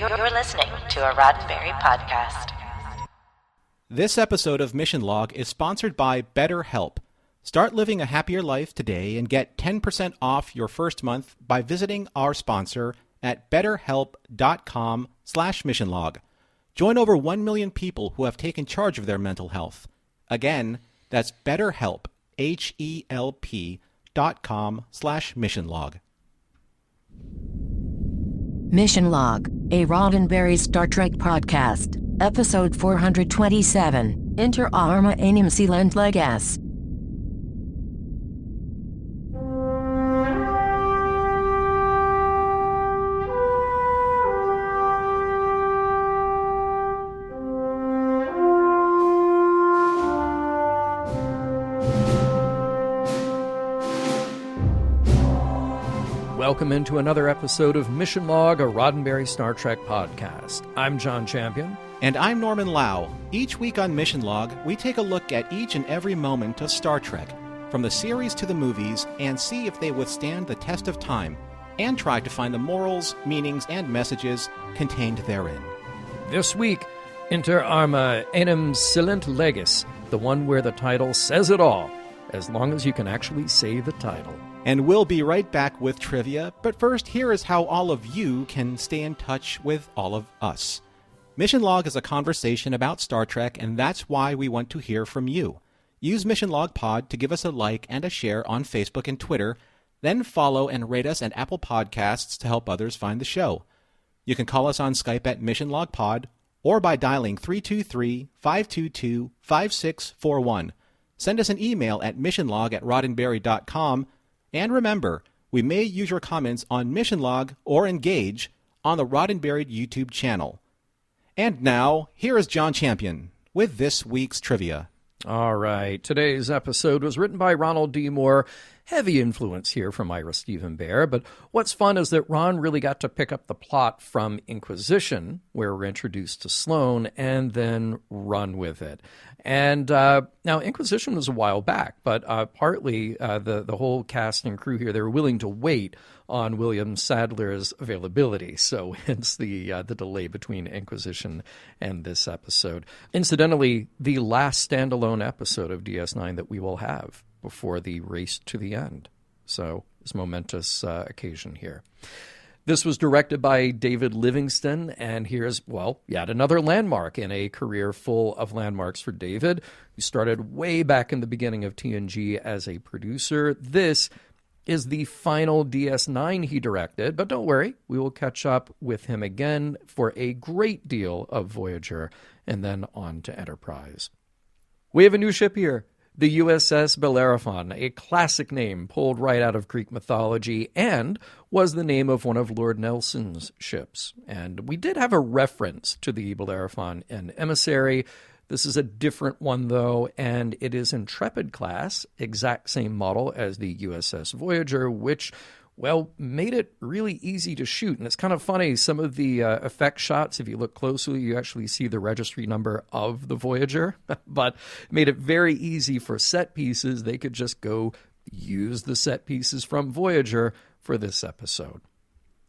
You're listening to a Roddenberry podcast. This episode of Mission Log is sponsored by BetterHelp. Start living a happier life today and get 10% off your first month by visiting our sponsor at betterhelp.com/missionlog. Join over 1 million people who have taken charge of their mental health. Again, that's BetterHelp, HELP.com/missionlog. Mission Log, a Roddenberry Star Trek podcast, episode 427, Inter Arma Enim Silent Leges. Welcome into another episode of Mission Log, a Roddenberry Star Trek podcast. I'm John Champion. And I'm Norman Lau. Each week on Mission Log, we take a look at each and every moment of Star Trek, from the series to the movies, and see if they withstand the test of time, and try to find the morals, meanings, and messages contained therein. This week, Inter Arma Enim Silent Leges, the one where the title says it all, as long as you can actually say the title. And we'll be right back with trivia, but first, here is how all of you can stay in touch with all of us. Mission Log is a conversation about Star Trek, and that's why we want to hear from you. Use Mission Log Pod to give us a like and a share on Facebook and Twitter, then follow and rate us at Apple Podcasts to help others find the show. You can call us on Skype at Mission Log Pod, or by dialing 323-522-5641. Send us an email at missionlog@roddenberry.com. And remember, we may use your comments on Mission Log or Engage on the Roddenberry YouTube channel. And now, here is John Champion with this week's trivia. All right. Today's episode was written by Ronald D. Moore. Heavy influence here from Ira Stephen Bear. But what's fun is that Ron really got to pick up the plot from Inquisition, where we're introduced to Sloane, and then run with it. And now Inquisition was a while back, but partly the whole cast and crew here, they were willing to wait on William Sadler's availability. So hence the delay between Inquisition and this episode. Incidentally, the last standalone episode of DS9 that we will have before the race to the end. So it's a momentous occasion here. This was directed by David Livingston, and here's, well, yet another landmark in a career full of landmarks for David, who started way back in the beginning of TNG as a producer. This is the final DS9 he directed, but don't worry, we will catch up with him again for a great deal of Voyager, and then on to Enterprise. We have a new ship here. The USS Bellerophon, a classic name pulled right out of Greek mythology, and was the name of one of Lord Nelson's ships. And we did have a reference to the Bellerophon in Emissary. This is a different one, though, and it is Intrepid class, exact same model as the USS Voyager, which, well, made it really easy to shoot. And it's kind of funny, some of the effect shots, if you look closely, you actually see the registry number of the Voyager, but made it very easy for set pieces. They could just go use the set pieces from Voyager for this episode.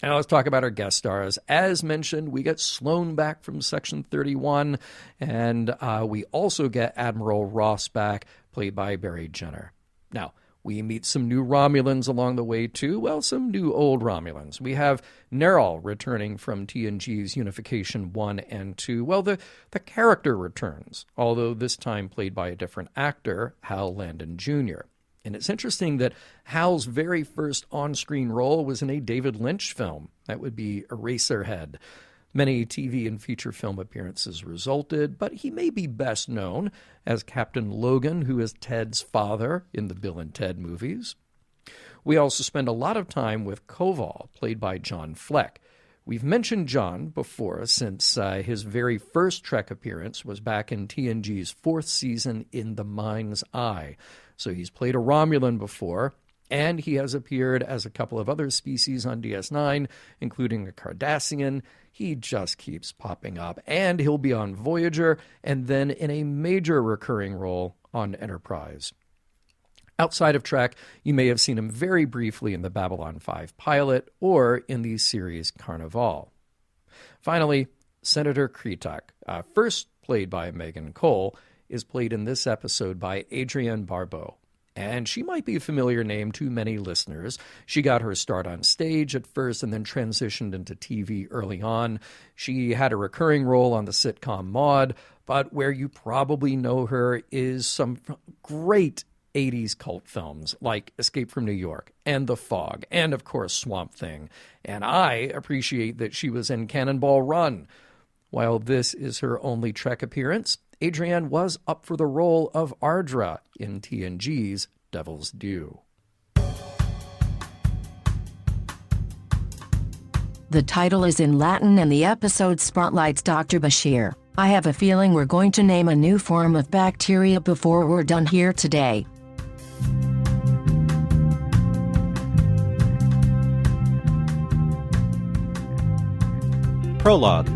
Now let's talk about our guest stars. As mentioned, we get Sloane back from Section 31, and we also get Admiral Ross back, played by Barry Jenner. Now, we meet some new Romulans along the way, too. Well, some new old Romulans. We have Nerol returning from TNG's Unification 1 and 2. Well, the character returns, although this time played by a different actor, Hal Landon Jr. And it's interesting that Hal's very first on-screen role was in a David Lynch film. That would be Eraserhead. Many TV and feature film appearances resulted, but he may be best known as Captain Logan, who is Ted's father in the Bill and Ted movies. We also spend a lot of time with Koval, played by John Fleck. We've mentioned John before, since his very first Trek appearance was back in TNG's 4th season in The Mind's Eye. So he's played a Romulan before, and he has appeared as a couple of other species on DS9, including a Cardassian. He just keeps popping up, and he'll be on Voyager, and then in a major recurring role on Enterprise. Outside of Trek, you may have seen him very briefly in the Babylon 5 pilot or in the series Carnival. Finally, Senator Kretak, first played by Megan Cole, is played in this episode by Adrienne Barbeau. And she might be a familiar name to many listeners. She got her start on stage at first and then transitioned into TV early on. She had a recurring role on the sitcom Maude, but where you probably know her is some great 80s cult films like Escape from New York and The Fog and, of course, Swamp Thing. And I appreciate that she was in Cannonball Run. While this is her only Trek appearance, Adrienne was up for the role of Ardra in TNG's Devil's Due. The title is in Latin and the episode spotlights Dr. Bashir. I have a feeling we're going to name a new form of bacteria before we're done here today. Prologue.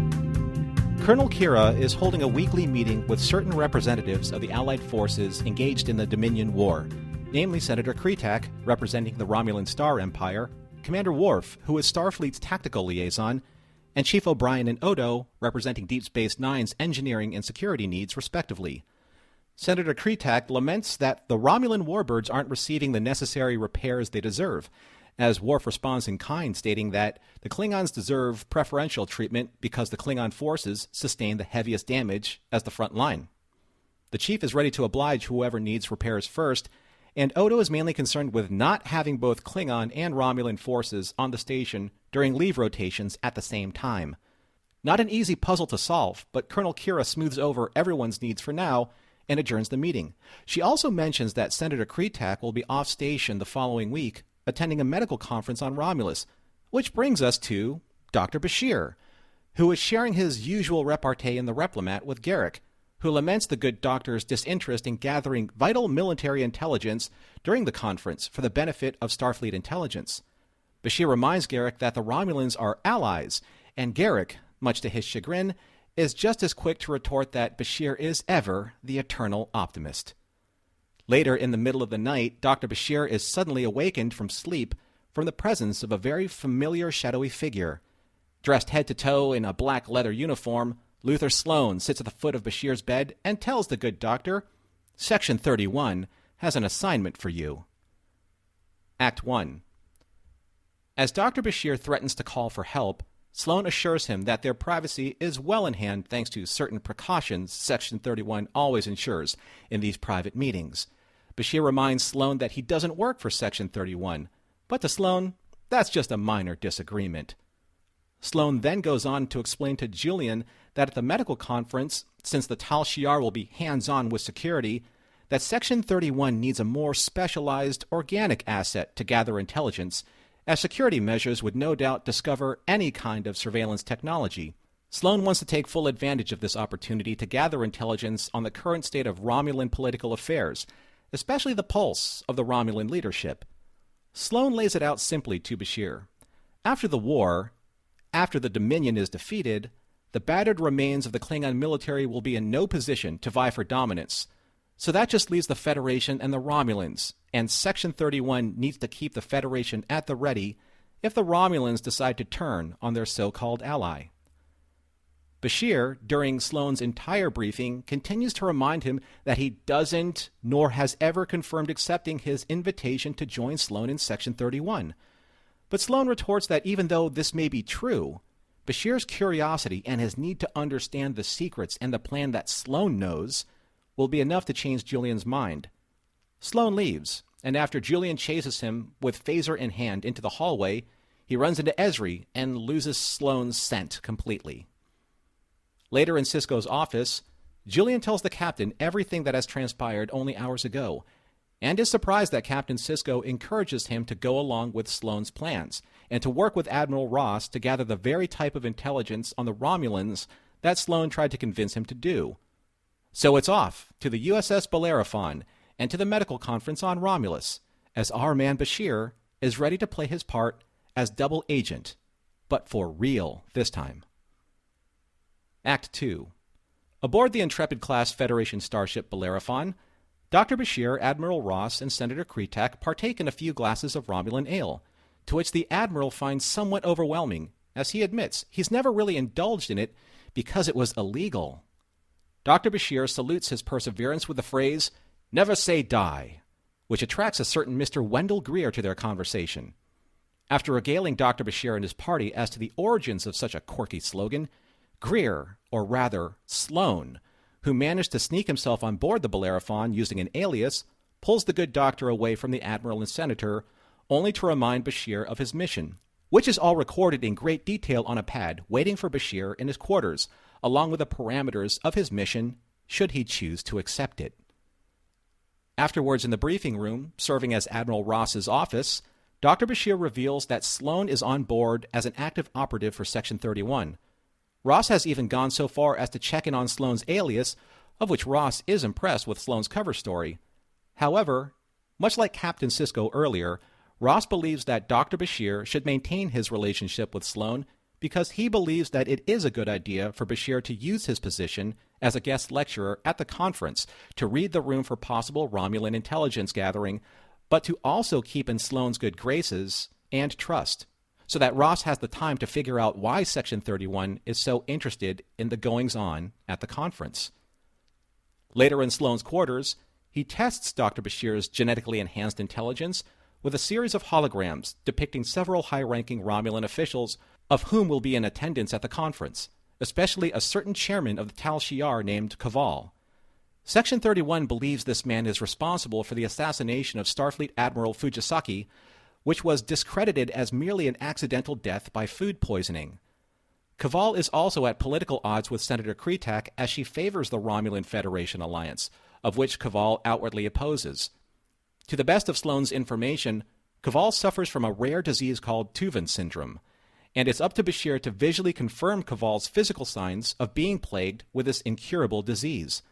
Colonel Kira is holding a weekly meeting with certain representatives of the Allied forces engaged in the Dominion War, namely Senator Kretak, representing the Romulan Star Empire, Commander Worf, who is Starfleet's tactical liaison, and Chief O'Brien and Odo, representing Deep Space Nine's engineering and security needs, respectively. Senator Kretak laments that the Romulan warbirds aren't receiving the necessary repairs they deserve, as Worf responds in kind, stating that the Klingons deserve preferential treatment because the Klingon forces sustain the heaviest damage as the front line. The chief is ready to oblige whoever needs repairs first, and Odo is mainly concerned with not having both Klingon and Romulan forces on the station during leave rotations at the same time. Not an easy puzzle to solve, but Colonel Kira smooths over everyone's needs for now and adjourns the meeting. She also mentions that Senator Kretak will be off station the following week, attending a medical conference on Romulus, which brings us to Dr. Bashir, who is sharing his usual repartee in the Replimat with Garrick, who laments the good doctor's disinterest in gathering vital military intelligence during the conference for the benefit of Starfleet intelligence. Bashir reminds Garrick that the Romulans are allies, and Garrick, much to his chagrin, is just as quick to retort that Bashir is ever the eternal optimist. Later in the middle of the night, Dr. Bashir is suddenly awakened from sleep from the presence of a very familiar shadowy figure. Dressed head to toe in a black leather uniform, Luther Sloan sits at the foot of Bashir's bed and tells the good doctor, "Section 31 has an assignment for you." Act 1. As Dr. Bashir threatens to call for help, Sloan assures him that their privacy is well in hand thanks to certain precautions Section 31 always ensures in these private meetings. Bashir reminds Sloan that he doesn't work for Section 31, but to Sloan, that's just a minor disagreement. Sloan then goes on to explain to Julian that at the medical conference, since the Tal Shiar will be hands-on with security, that Section 31 needs a more specialized organic asset to gather intelligence, as security measures would no doubt discover any kind of surveillance technology. Sloan wants to take full advantage of this opportunity to gather intelligence on the current state of Romulan political affairs, especially the pulse of the Romulan leadership. Sloan lays it out simply to Bashir. After the war, after the Dominion is defeated, the battered remains of the Klingon military will be in no position to vie for dominance. So that just leaves the Federation and the Romulans, and Section 31 needs to keep the Federation at the ready if the Romulans decide to turn on their so-called ally. Bashir, during Sloan's entire briefing, continues to remind him that he doesn't nor has ever confirmed accepting his invitation to join Sloan in Section 31. But Sloan retorts that even though this may be true, Bashir's curiosity and his need to understand the secrets and the plan that Sloan knows will be enough to change Julian's mind. Sloan leaves, and after Julian chases him with phaser in hand into the hallway, he runs into Esri and loses Sloan's scent completely. Later in Sisko's office, Julian tells the captain everything that has transpired only hours ago, and is surprised that Captain Sisko encourages him to go along with Sloan's plans, and to work with Admiral Ross to gather the very type of intelligence on the Romulans that Sloan tried to convince him to do. So it's off to the USS Bellerophon and to the medical conference on Romulus, as our man Bashir is ready to play his part as double agent, but for real this time. Act 2. Aboard the Intrepid-class Federation starship Bellerophon, Dr. Bashir, Admiral Ross, and Senator Kretak partake in a few glasses of Romulan ale, to which the Admiral finds somewhat overwhelming, as he admits he's never really indulged in it because it was illegal. Dr. Bashir salutes his perseverance with the phrase, "Never say die," which attracts a certain Mr. Wendell Greer to their conversation. After regaling Dr. Bashir and his party as to the origins of such a quirky slogan, Greer, or rather Sloane, who managed to sneak himself on board the Bellerophon using an alias, pulls the good doctor away from the admiral and senator, only to remind Bashir of his mission, which is all recorded in great detail on a pad waiting for Bashir in his quarters, along with the parameters of his mission, should he choose to accept it. Afterwards, in the briefing room, serving as Admiral Ross's office, Dr. Bashir reveals that Sloane is on board as an active operative for Section 31. Ross has even gone so far as to check in on Sloane's alias, of which Ross is impressed with Sloane's cover story. However, much like Captain Sisko earlier, Ross believes that Dr. Bashir should maintain his relationship with Sloane because he believes that it is a good idea for Bashir to use his position as a guest lecturer at the conference to read the room for possible Romulan intelligence gathering, but to also keep in Sloane's good graces and trust, so that Ross has the time to figure out why Section 31 is so interested in the goings-on at the conference. Later in Sloane's quarters, he tests Dr. Bashir's genetically enhanced intelligence with a series of holograms depicting several high-ranking Romulan officials of whom will be in attendance at the conference, especially a certain chairman of the Tal Shiar named Kaval. Section 31 believes this man is responsible for the assassination of Starfleet Admiral Fujisaki, which was discredited as merely an accidental death by food poisoning. Kaval is also at political odds with Senator Kretak as she favors the Romulan Federation alliance, of which Kaval outwardly opposes. To the best of Sloane's information, Kaval suffers from a rare disease called Tuvan syndrome, and it's up to Bashir to visually confirm Kaval's physical signs of being plagued with this incurable disease.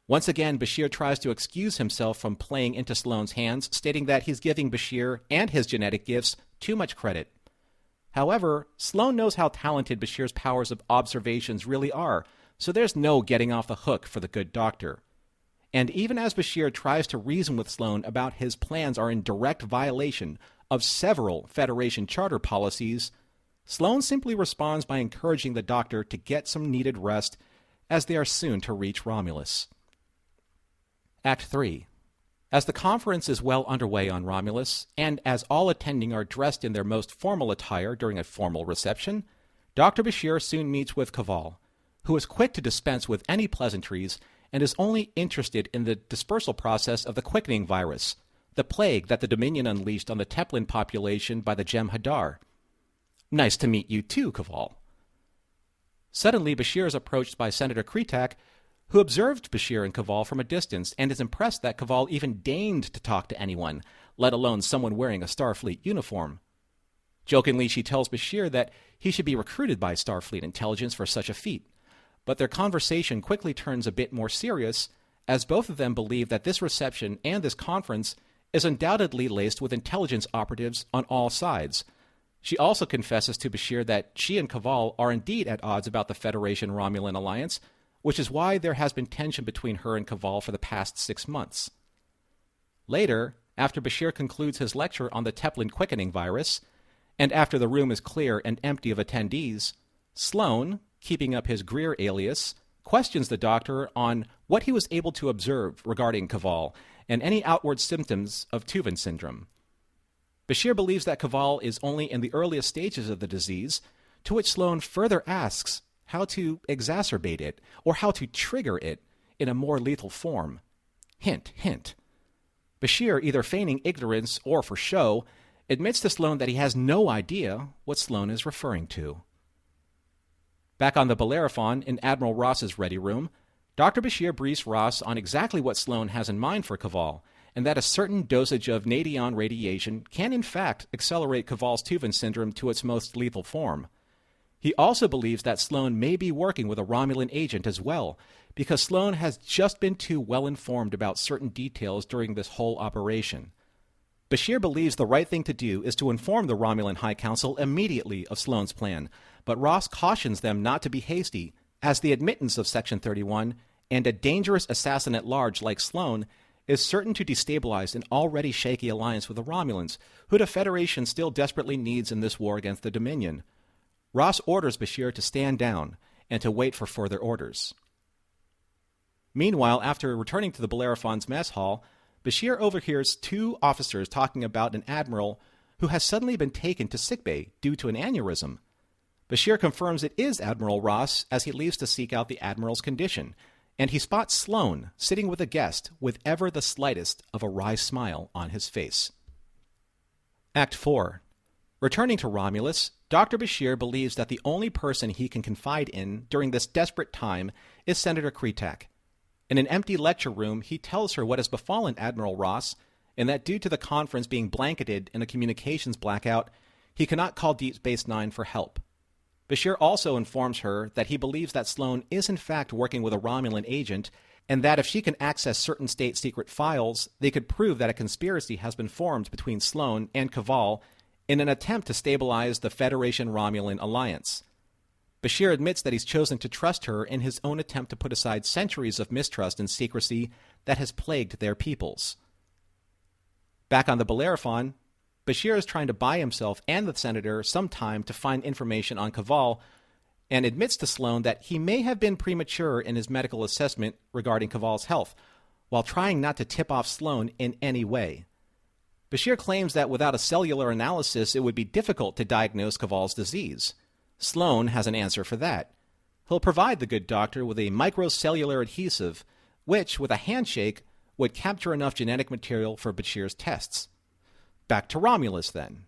Once again, Bashir tries to excuse himself from playing into Sloane's hands, stating that he's giving Bashir and his genetic gifts too much credit. However, Sloane knows how talented Bashir's powers of observations really are, so there's no getting off the hook for the good doctor. And even as Bashir tries to reason with Sloane about his plans are in direct violation of several Federation charter policies, Sloane simply responds by encouraging the doctor to get some needed rest, as they are soon to reach Romulus. Act 3. As the conference is well underway on Romulus, and as all attending are dressed in their most formal attire during a formal reception, Dr. Bashir soon meets with Kaval, who is quick to dispense with any pleasantries and is only interested in the dispersal process of the quickening virus, the plague that the Dominion unleashed on the Teplin population by the Jem'Hadar. "Nice to meet you too, Kaval." Suddenly, Bashir is approached by Senator Kretak, who observed Bashir and Kaval from a distance and is impressed that Kaval even deigned to talk to anyone, let alone someone wearing a Starfleet uniform. Jokingly, she tells Bashir that he should be recruited by Starfleet intelligence for such a feat, but their conversation quickly turns a bit more serious, as both of them believe that this reception and this conference is undoubtedly laced with intelligence operatives on all sides. She also confesses to Bashir that she and Kaval are indeed at odds about the Federation-Romulan alliance, which is why there has been tension between her and Kaval for the past 6 months. Later, after Bashir concludes his lecture on the Teplin quickening virus, and after the room is clear and empty of attendees, Sloane, keeping up his Greer alias, questions the doctor on what he was able to observe regarding Kaval and any outward symptoms of Tuvan syndrome. Bashir believes that Kaval is only in the earliest stages of the disease, to which Sloane further asks how to exacerbate it, or how to trigger it in a more lethal form. Hint, hint. Bashir, either feigning ignorance or for show, admits to Sloane that he has no idea what Sloane is referring to. Back on the Bellerophon, in Admiral Ross's ready room, Dr. Bashir briefs Ross on exactly what Sloane has in mind for Kaval, and that a certain dosage of nadion radiation can in fact accelerate Kaval's Tuvan syndrome to its most lethal form. He also believes that Sloane may be working with a Romulan agent as well, because Sloane has just been too well informed about certain details during this whole operation. Bashir believes the right thing to do is to inform the Romulan High Council immediately of Sloane's plan, but Ross cautions them not to be hasty, as the admittance of Section 31 and a dangerous assassin at large like Sloane is certain to destabilize an already shaky alliance with the Romulans, who the Federation still desperately needs in this war against the Dominion. Ross orders Bashir to stand down and to wait for further orders. Meanwhile, after returning to the Bellerophon's mess hall, Bashir overhears two officers talking about an admiral who has suddenly been taken to sickbay due to an aneurysm. Bashir confirms it is Admiral Ross as he leaves to seek out the admiral's condition, and he spots Sloane sitting with a guest with ever the slightest of a wry smile on his face. Act 4. Returning to Romulus, Dr. Bashir believes that the only person he can confide in during this desperate time is Senator Kretak. In an empty lecture room, he tells her what has befallen Admiral Ross, and that due to the conference being blanketed in a communications blackout, he cannot call Deep Space Nine for help. Bashir also informs her that he believes that Sloane is in fact working with a Romulan agent, and that if she can access certain state-secret files, they could prove that a conspiracy has been formed between Sloane and Kaval in an attempt to stabilize the Federation-Romulan alliance. Bashir admits that he's chosen to trust her in his own attempt to put aside centuries of mistrust and secrecy that has plagued their peoples. Back on the Bellerophon, Bashir is trying to buy himself and the senator some time to find information on Kaval, and admits to Sloane that he may have been premature in his medical assessment regarding Kaval's health, while trying not to tip off Sloane in any way. Bashir claims that without a cellular analysis, it would be difficult to diagnose Kaval's disease. Sloane has an answer for that. He'll provide the good doctor with a microcellular adhesive, which, with a handshake, would capture enough genetic material for Bashir's tests. Back to Romulus, then.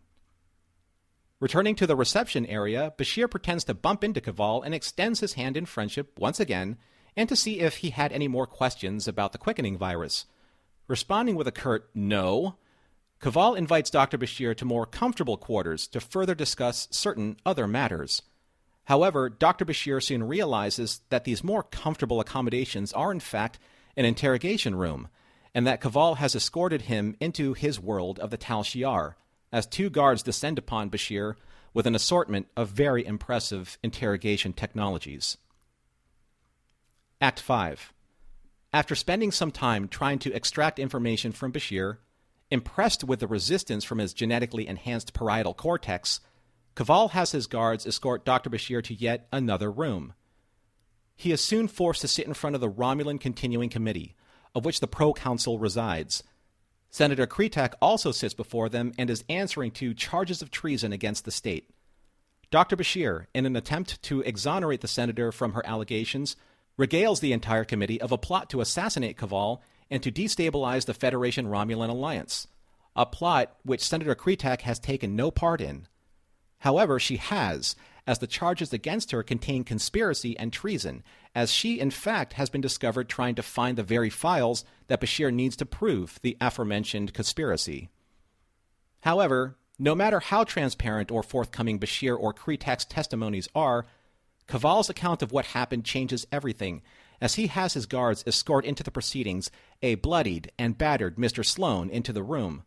Returning to the reception area, Bashir pretends to bump into Kaval and extends his hand in friendship once again, and to see if he had any more questions about the quickening virus. Responding with a curt no, Kaval invites Dr. Bashir to more comfortable quarters to further discuss certain other matters. However, Dr. Bashir soon realizes that these more comfortable accommodations are in fact an interrogation room, and that Kaval has escorted him into his world of the Tal Shiar, as two guards descend upon Bashir with an assortment of very impressive interrogation technologies. Act 5. After spending some time trying to extract information from Bashir, impressed with the resistance from his genetically enhanced parietal cortex, Kaval has his guards escort Dr. Bashir to yet another room. He is soon forced to sit in front of the Romulan Continuing Committee, of which the Pro-Council resides. Senator Kretak also sits before them and is answering to charges of treason against the state. Dr. Bashir, in an attempt to exonerate the senator from her allegations, regales the entire committee of a plot to assassinate Kaval and to destabilize the Federation-Romulan alliance, a plot which Senator Kretak has taken no part in. However, she has, as the charges against her contain conspiracy and treason, as she, in fact, has been discovered trying to find the very files that Bashir needs to prove the aforementioned conspiracy. However, no matter how transparent or forthcoming Bashir or Kretak's testimonies are, Kaval's account of what happened changes everything, as he has his guards escort into the proceedings a bloodied and battered Mr. Sloane into the room.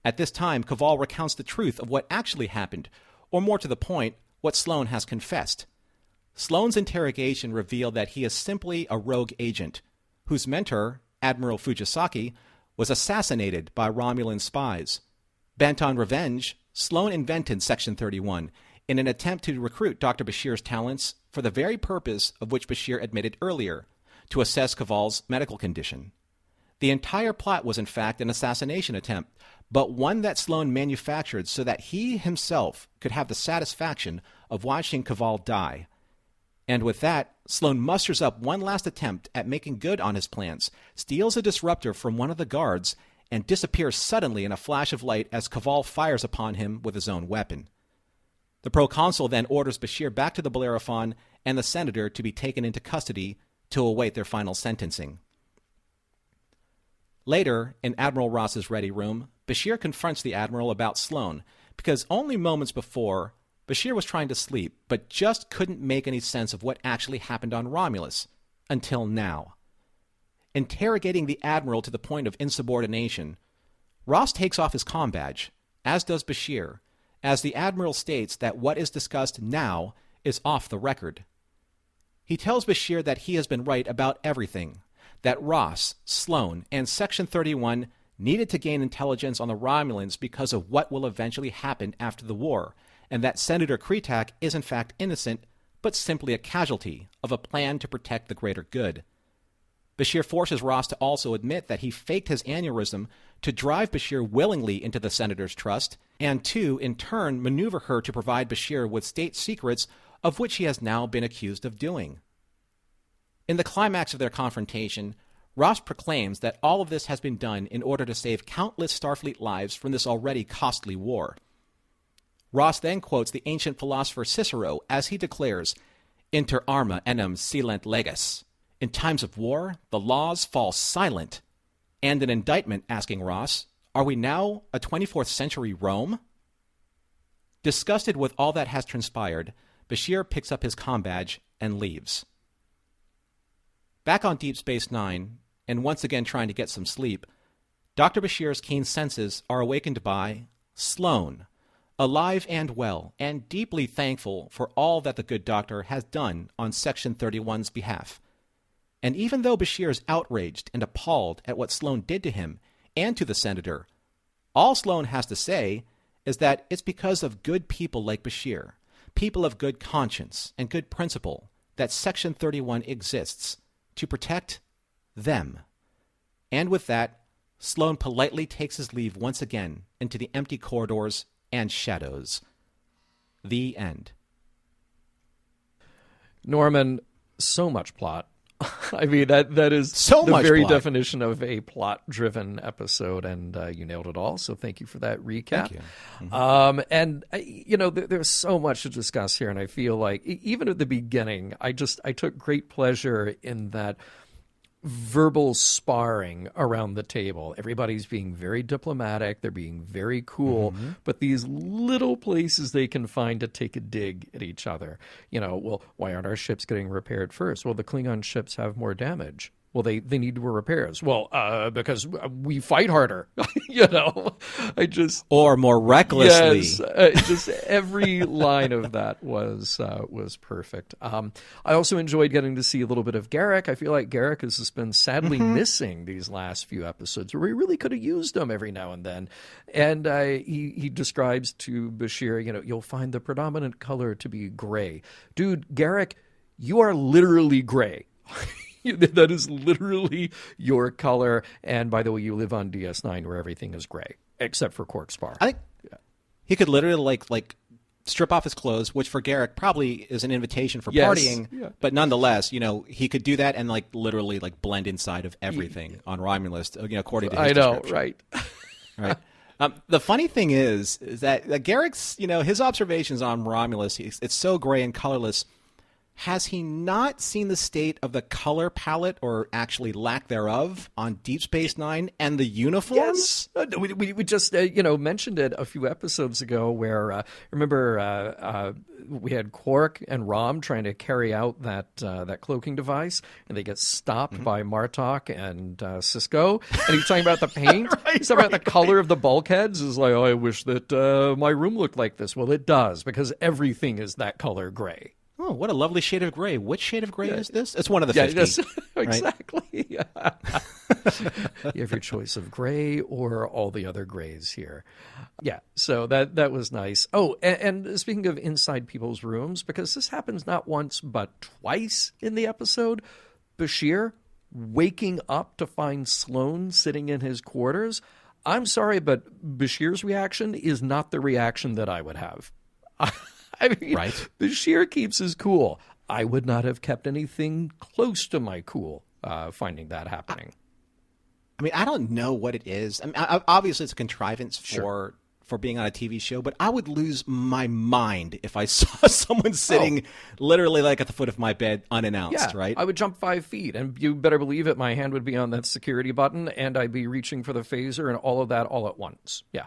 At this time, Kaval recounts the truth of what actually happened, or more to the point, what Sloane has confessed. Sloane's interrogation revealed that he is simply a rogue agent, whose mentor, Admiral Fujisaki, was assassinated by Romulan spies. Bent on revenge, Sloane invented Section 31 in an attempt to recruit Dr. Bashir's talents for the very purpose of which Bashir admitted earlier, to assess Kaval's medical condition. The entire plot was in fact an assassination attempt, but one that Sloane manufactured so that he himself could have the satisfaction of watching Kaval die. And with that, Sloane musters up one last attempt at making good on his plans, steals a disruptor from one of the guards, and disappears suddenly in a flash of light as Kaval fires upon him with his own weapon. The proconsul then orders Bashir back to the Bellerophon and the senator to be taken into custody to await their final sentencing. Later, in Admiral Ross's ready room, Bashir confronts the Admiral about Sloane, because only moments before, Bashir was trying to sleep, but just couldn't make any sense of what actually happened on Romulus, until now. Interrogating the Admiral to the point of insubordination, Ross takes off his comm badge, as does Bashir, as the Admiral states that what is discussed now is off the record. He tells Bashir that he has been right about everything, that Ross, Sloane, and Section 31 needed to gain intelligence on the Romulans because of what will eventually happen after the war, and that Senator Kretak is in fact innocent, but simply a casualty of a plan to protect the greater good. Bashir forces Ross to also admit that he faked his aneurysm to drive Bashir willingly into the senator's trust, and to, in turn, maneuver her to provide Bashir with state secrets of which he has now been accused of doing. In the climax of their confrontation, Ross proclaims that all of this has been done in order to save countless Starfleet lives from this already costly war. Ross then quotes the ancient philosopher Cicero as he declares, "Inter arma enim silent leges." In times of war, the laws fall silent. And an indictment asking Ross, are we now a 24th century Rome? Disgusted with all that has transpired, Bashir picks up his comm badge and leaves. Back on Deep Space Nine, and once again trying to get some sleep, Dr. Bashir's keen senses are awakened by Sloane, alive and well, and deeply thankful for all that the good doctor has done on Section 31's behalf. And even though Bashir is outraged and appalled at what Sloane did to him and to the senator, all Sloane has to say is that it's because of good people like Bashir, people of good conscience and good principle, that Section 31 exists to protect them. And with that, Sloane politely takes his leave once again into the empty corridors and shadows. The end. Norman, so much plot. I mean, that is so the much very plot. Definition of a plot-driven episode, and you nailed it all, so thank you for that recap. Thank you. Mm-hmm. And, there's so much to discuss here, and I feel like even at the beginning, I took great pleasure in that verbal sparring around the table. Everybody's being very diplomatic. They're being very cool, but these little places they can find to take a dig at each other. Well, why aren't our ships getting repaired first? Well, the Klingon ships have more damage. Well, they need more repairs. Well, because we fight harder, Or more recklessly. Yes, just every line of that was perfect. I also enjoyed getting to see a little bit of Garak. I feel like Garak has just been sadly missing these last few episodes, where we really could have used him every now and then. And he describes to Bashir, you'll find the predominant color to be gray. Dude, Garak, you are literally gray. That is literally your color. And by the way, you live on DS9 where everything is gray, except for Quark Spar. I think he could literally like strip off his clothes, which for Garak probably is an invitation for partying. Yeah. But nonetheless, he could do that and literally blend inside of everything on Romulus, according to his description. Right? Right. The funny thing is that Garak's, his observations on Romulus, it's so gray and colorless. Has he not seen the state of the color palette, or actually lack thereof, on Deep Space Nine and the uniforms? Yes. We just mentioned it a few episodes ago, where remember we had Quark and Rom trying to carry out that cloaking device, and they get stopped by Martok and Cisco, and he's talking about the paint. He's talking about the color of the bulkheads. Is like, I wish that my room looked like this. Well, it does, because everything is that color gray. Oh, what a lovely shade of gray. Which shade of gray is this? It's one of the 50. Yes, exactly. You have your choice of gray or all the other grays here. Yeah, so that was nice. Oh, and speaking of inside people's rooms, because this happens not once but twice in the episode, Bashir waking up to find Sloane sitting in his quarters. I'm sorry, but Bashir's reaction is not the reaction that I would have. I mean, right. Bashir keeps his cool. I would not have kept anything close to my cool finding that happening. I mean, I don't know what it is. I mean, obviously it's a contrivance for being on a TV show, but I would lose my mind if I saw someone sitting literally at the foot of my bed unannounced, right? I would jump 5 feet, and you better believe it, my hand would be on that security button, and I'd be reaching for the phaser and all of that all at once. Yeah.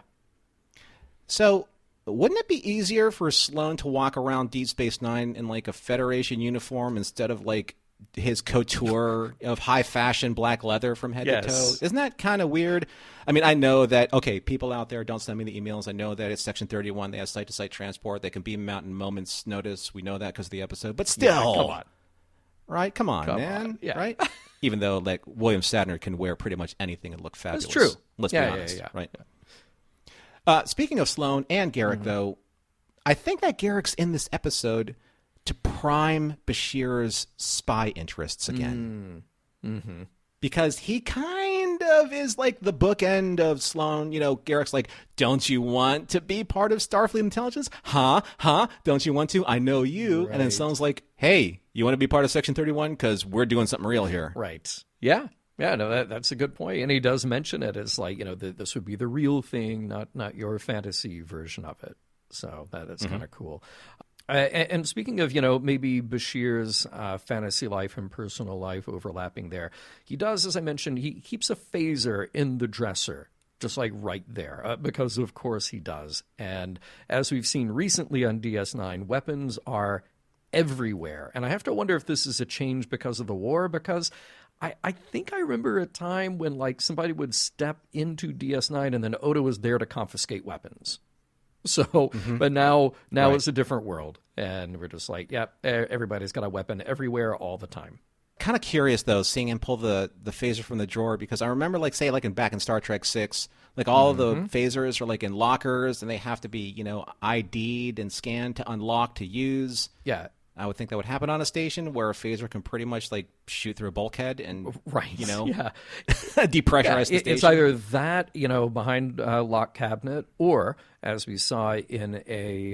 So wouldn't it be easier for Sloane to walk around Deep Space Nine in a Federation uniform instead of his couture of high fashion black leather from head to toe? Isn't that kind of weird? I mean, I know that, people out there, don't send me the emails. I know that it's Section 31. They have site-to-site transport. They can beam them out in moments' notice. We know that because of the episode. But still. Yeah, come on. Right? Come on, man. On. Yeah. Right? Even though, William Sadner can wear pretty much anything and look fabulous. That's true. Let's be honest. Right? Speaking of Sloane and Garak, though, I think that Garrick's in this episode to prime Bashir's spy interests again. Mm-hmm. Because he kind of is like the bookend of Sloan. You know, Garrick's like, don't you want to be part of Starfleet intelligence? Huh? Don't you want to? I know you. Right. And then Sloan's like, hey, you want to be part of Section 31? Because we're doing something real here. Right. Yeah. Yeah, no, that's a good point. And he does mention it as like, this would be the real thing, not your fantasy version of it. So that's kind of cool. And speaking of, maybe Bashir's fantasy life and personal life overlapping there, he does, as I mentioned, he keeps a phaser in the dresser, just like right there, because of course he does. And as we've seen recently on DS9, weapons are everywhere. And I have to wonder if this is a change because of the war, because I think I remember a time when like somebody would step into DS9 and then Oda was there to confiscate weapons. So, but now Right. it's a different world, and we're just like, everybody's got a weapon everywhere all the time. Kind of curious though, seeing him pull the phaser from the drawer, because I remember back in Star Trek 6, like all of the phasers are like in lockers and they have to be, ID'd and scanned to unlock to use. Yeah. I would think that would happen on a station where a phaser can pretty much like shoot through a bulkhead and depressurize the station. It's either that, behind a locked cabinet, or as we saw in a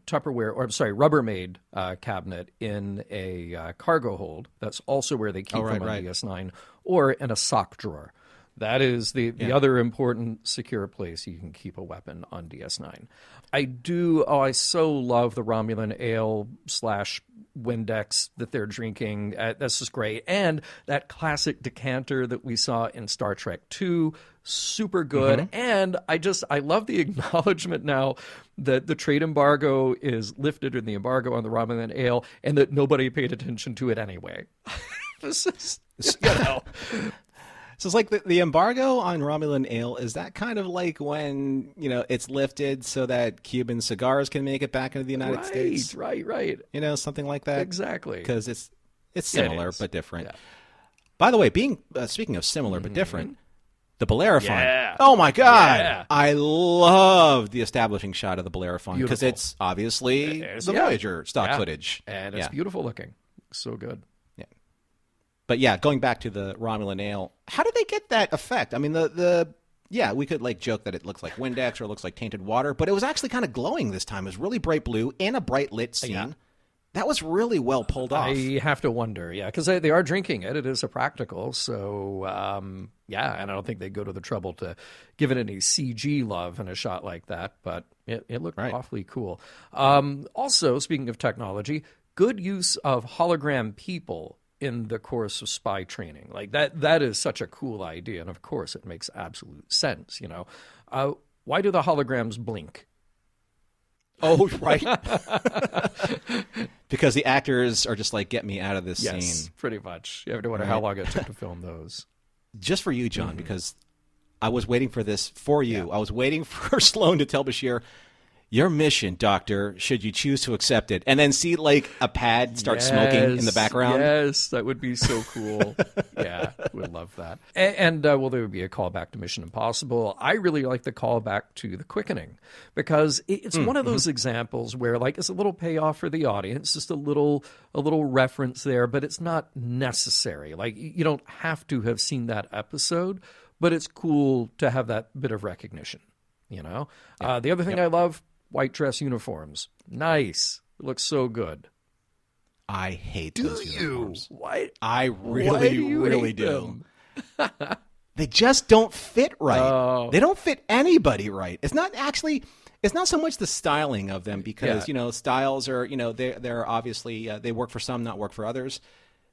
Tupperware, or I'm sorry, Rubbermaid cabinet in a cargo hold. That's also where they keep them on DS9, or in a sock drawer. That is the other important secure place you can keep a weapon on DS9. I so love the Romulan ale / Windex that they're drinking. That's just great. And that classic decanter that we saw in Star Trek 2, super good. And I love the acknowledgement now that the trade embargo is lifted, and the embargo on the Romulan ale, and that nobody paid attention to it anyway. This is, So it's like the embargo on Romulan ale, is that kind of like when, it's lifted so that Cuban cigars can make it back into the United States? Right. Something like that? Exactly. Because it's similar but different. Yeah. By the way, speaking of similar but different, the Bellerophon. Yeah. Oh my God. Yeah. I love the establishing shot of the Bellerophon because it's obviously the Voyager stock footage. And it's beautiful looking. So good. But yeah, going back to the Romulan ale, how did they get that effect? I mean, we could like joke that it looks like Windex or it looks like tainted water, but it was actually kind of glowing this time. It was really bright blue in a bright lit scene. Yeah. That was really well pulled off. I have to wonder, because they are drinking it. It is a practical, so and I don't think they go to the trouble to give it any CG love in a shot like that, but it looked awfully cool. Also, speaking of technology, good use of hologram people in the course of spy training. Like that is such a cool idea, and of course it makes absolute sense. Why do the holograms blink? Oh, right. Because the actors are just like, get me out of this scene. Pretty much. You have to wonder how long it took to film those. Just for you, John, because I was waiting for this for you. Yeah. I was waiting for Sloan to tell Bashir, your mission, Doctor, should you choose to accept it, and then see like a pad start smoking in the background. Yes, that would be so cool. Yeah, would love that. And there would be a callback to Mission Impossible. I really like the callback to The Quickening, because it's one of those examples where like it's a little payoff for the audience, just a little reference there, but it's not necessary. Like you don't have to have seen that episode, but it's cool to have that bit of recognition. The other thing I love. White dress uniforms. Nice. It looks so good. I hate those uniforms. Why? I really do. They just don't fit right. Oh. They don't fit anybody right. It's not so much the styling of them, because, styles are, they're obviously, they work for some, not work for others.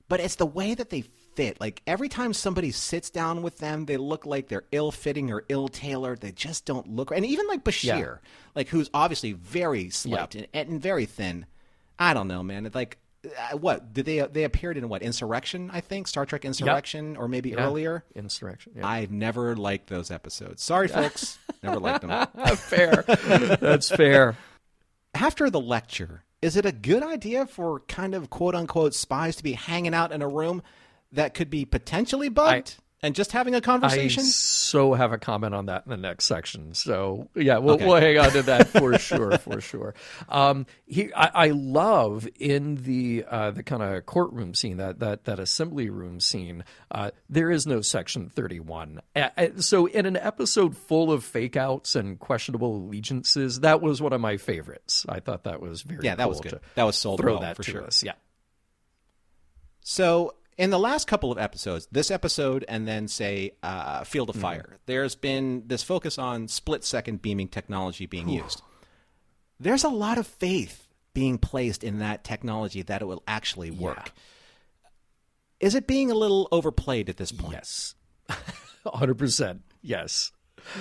But it's the way that they fit. Like every time somebody sits down with them, they look like they're ill-fitting or ill-tailored. They just don't look right. And even like Bashir, like who's obviously very slight and very thin. I don't know, man. It's like, what did they appeared in? What, Insurrection? I think Star Trek Insurrection, or maybe earlier. Insurrection. Yeah. I've never liked those episodes. Sorry, folks, never liked them. Fair. That's fair. After the lecture, is it a good idea for kind of quote-unquote spies to be hanging out in a room that could be potentially bugged? and just having a I conversation? so have a comment on that in the next section. So yeah, we'll hang on to that for sure, for sure. I love in the kind of courtroom scene, that assembly room scene. There is no Section 31. So in an episode full of fake outs and questionable allegiances, that was one of my favorites. I thought that was very that cool was good. That was sold throw well that for to sure. us. Yeah. So in the last couple of episodes, this episode and then, say, Field of Fire, there's been this focus on split-second beaming technology being used. There's a lot of faith being placed in that technology that it will actually work. Yeah. Is it being a little overplayed at this point? Yes. 100%. Yes.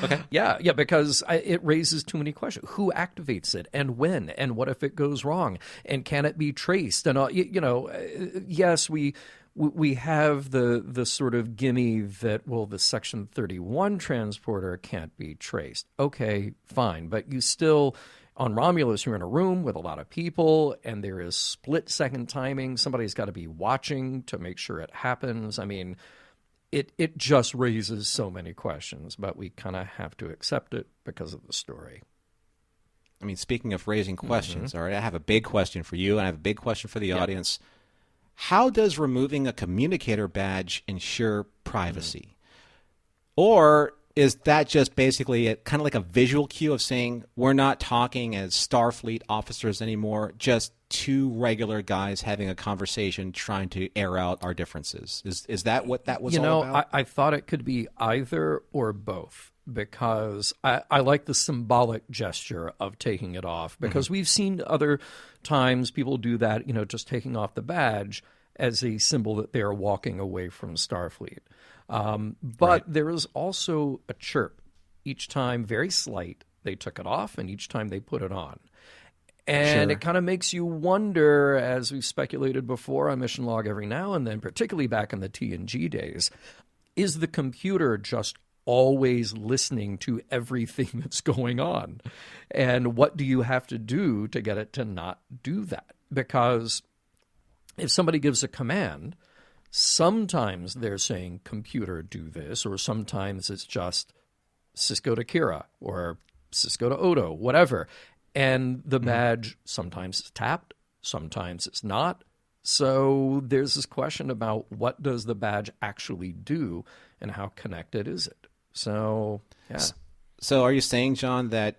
Okay. Yeah, because it raises too many questions. Who activates it, and when, and what if it goes wrong, and can it be traced? And yes, we have the sort of gimme that, well, the Section 31 transporter can't be traced. Okay, fine, but you still, on Romulus, you're in a room with a lot of people, and there is split-second timing. Somebody's got to be watching to make sure it happens. I mean, It just raises so many questions, but we kind of have to accept it because of the story. I mean, speaking of raising questions, all right, I have a big question for you, and I have a big question for the audience. How does removing a communicator badge ensure privacy? Or is that just basically kind of like a visual cue of saying we're not talking as Starfleet officers anymore, just two regular guys having a conversation trying to air out our differences? Is that what that was all about? I thought it could be either or both, because I like the symbolic gesture of taking it off, because we've seen other times people do that, just taking off the badge as a symbol that they are walking away from Starfleet. But there is also a chirp each time, very slight, they took it off, and each time they put it on. And it kind of makes you wonder, as we've speculated before on Mission Log every now and then, particularly back in the TNG days, is the computer just always listening to everything that's going on? And what do you have to do to get it to not do that? Because if somebody gives a command, sometimes they're saying, computer, do this, or sometimes it's just Cisco to Kira or Cisco to Odo, whatever. And the badge, sometimes it's tapped, sometimes it's not. So there's this question about what does the badge actually do and how connected is it? So, yeah. So are you saying, John, that,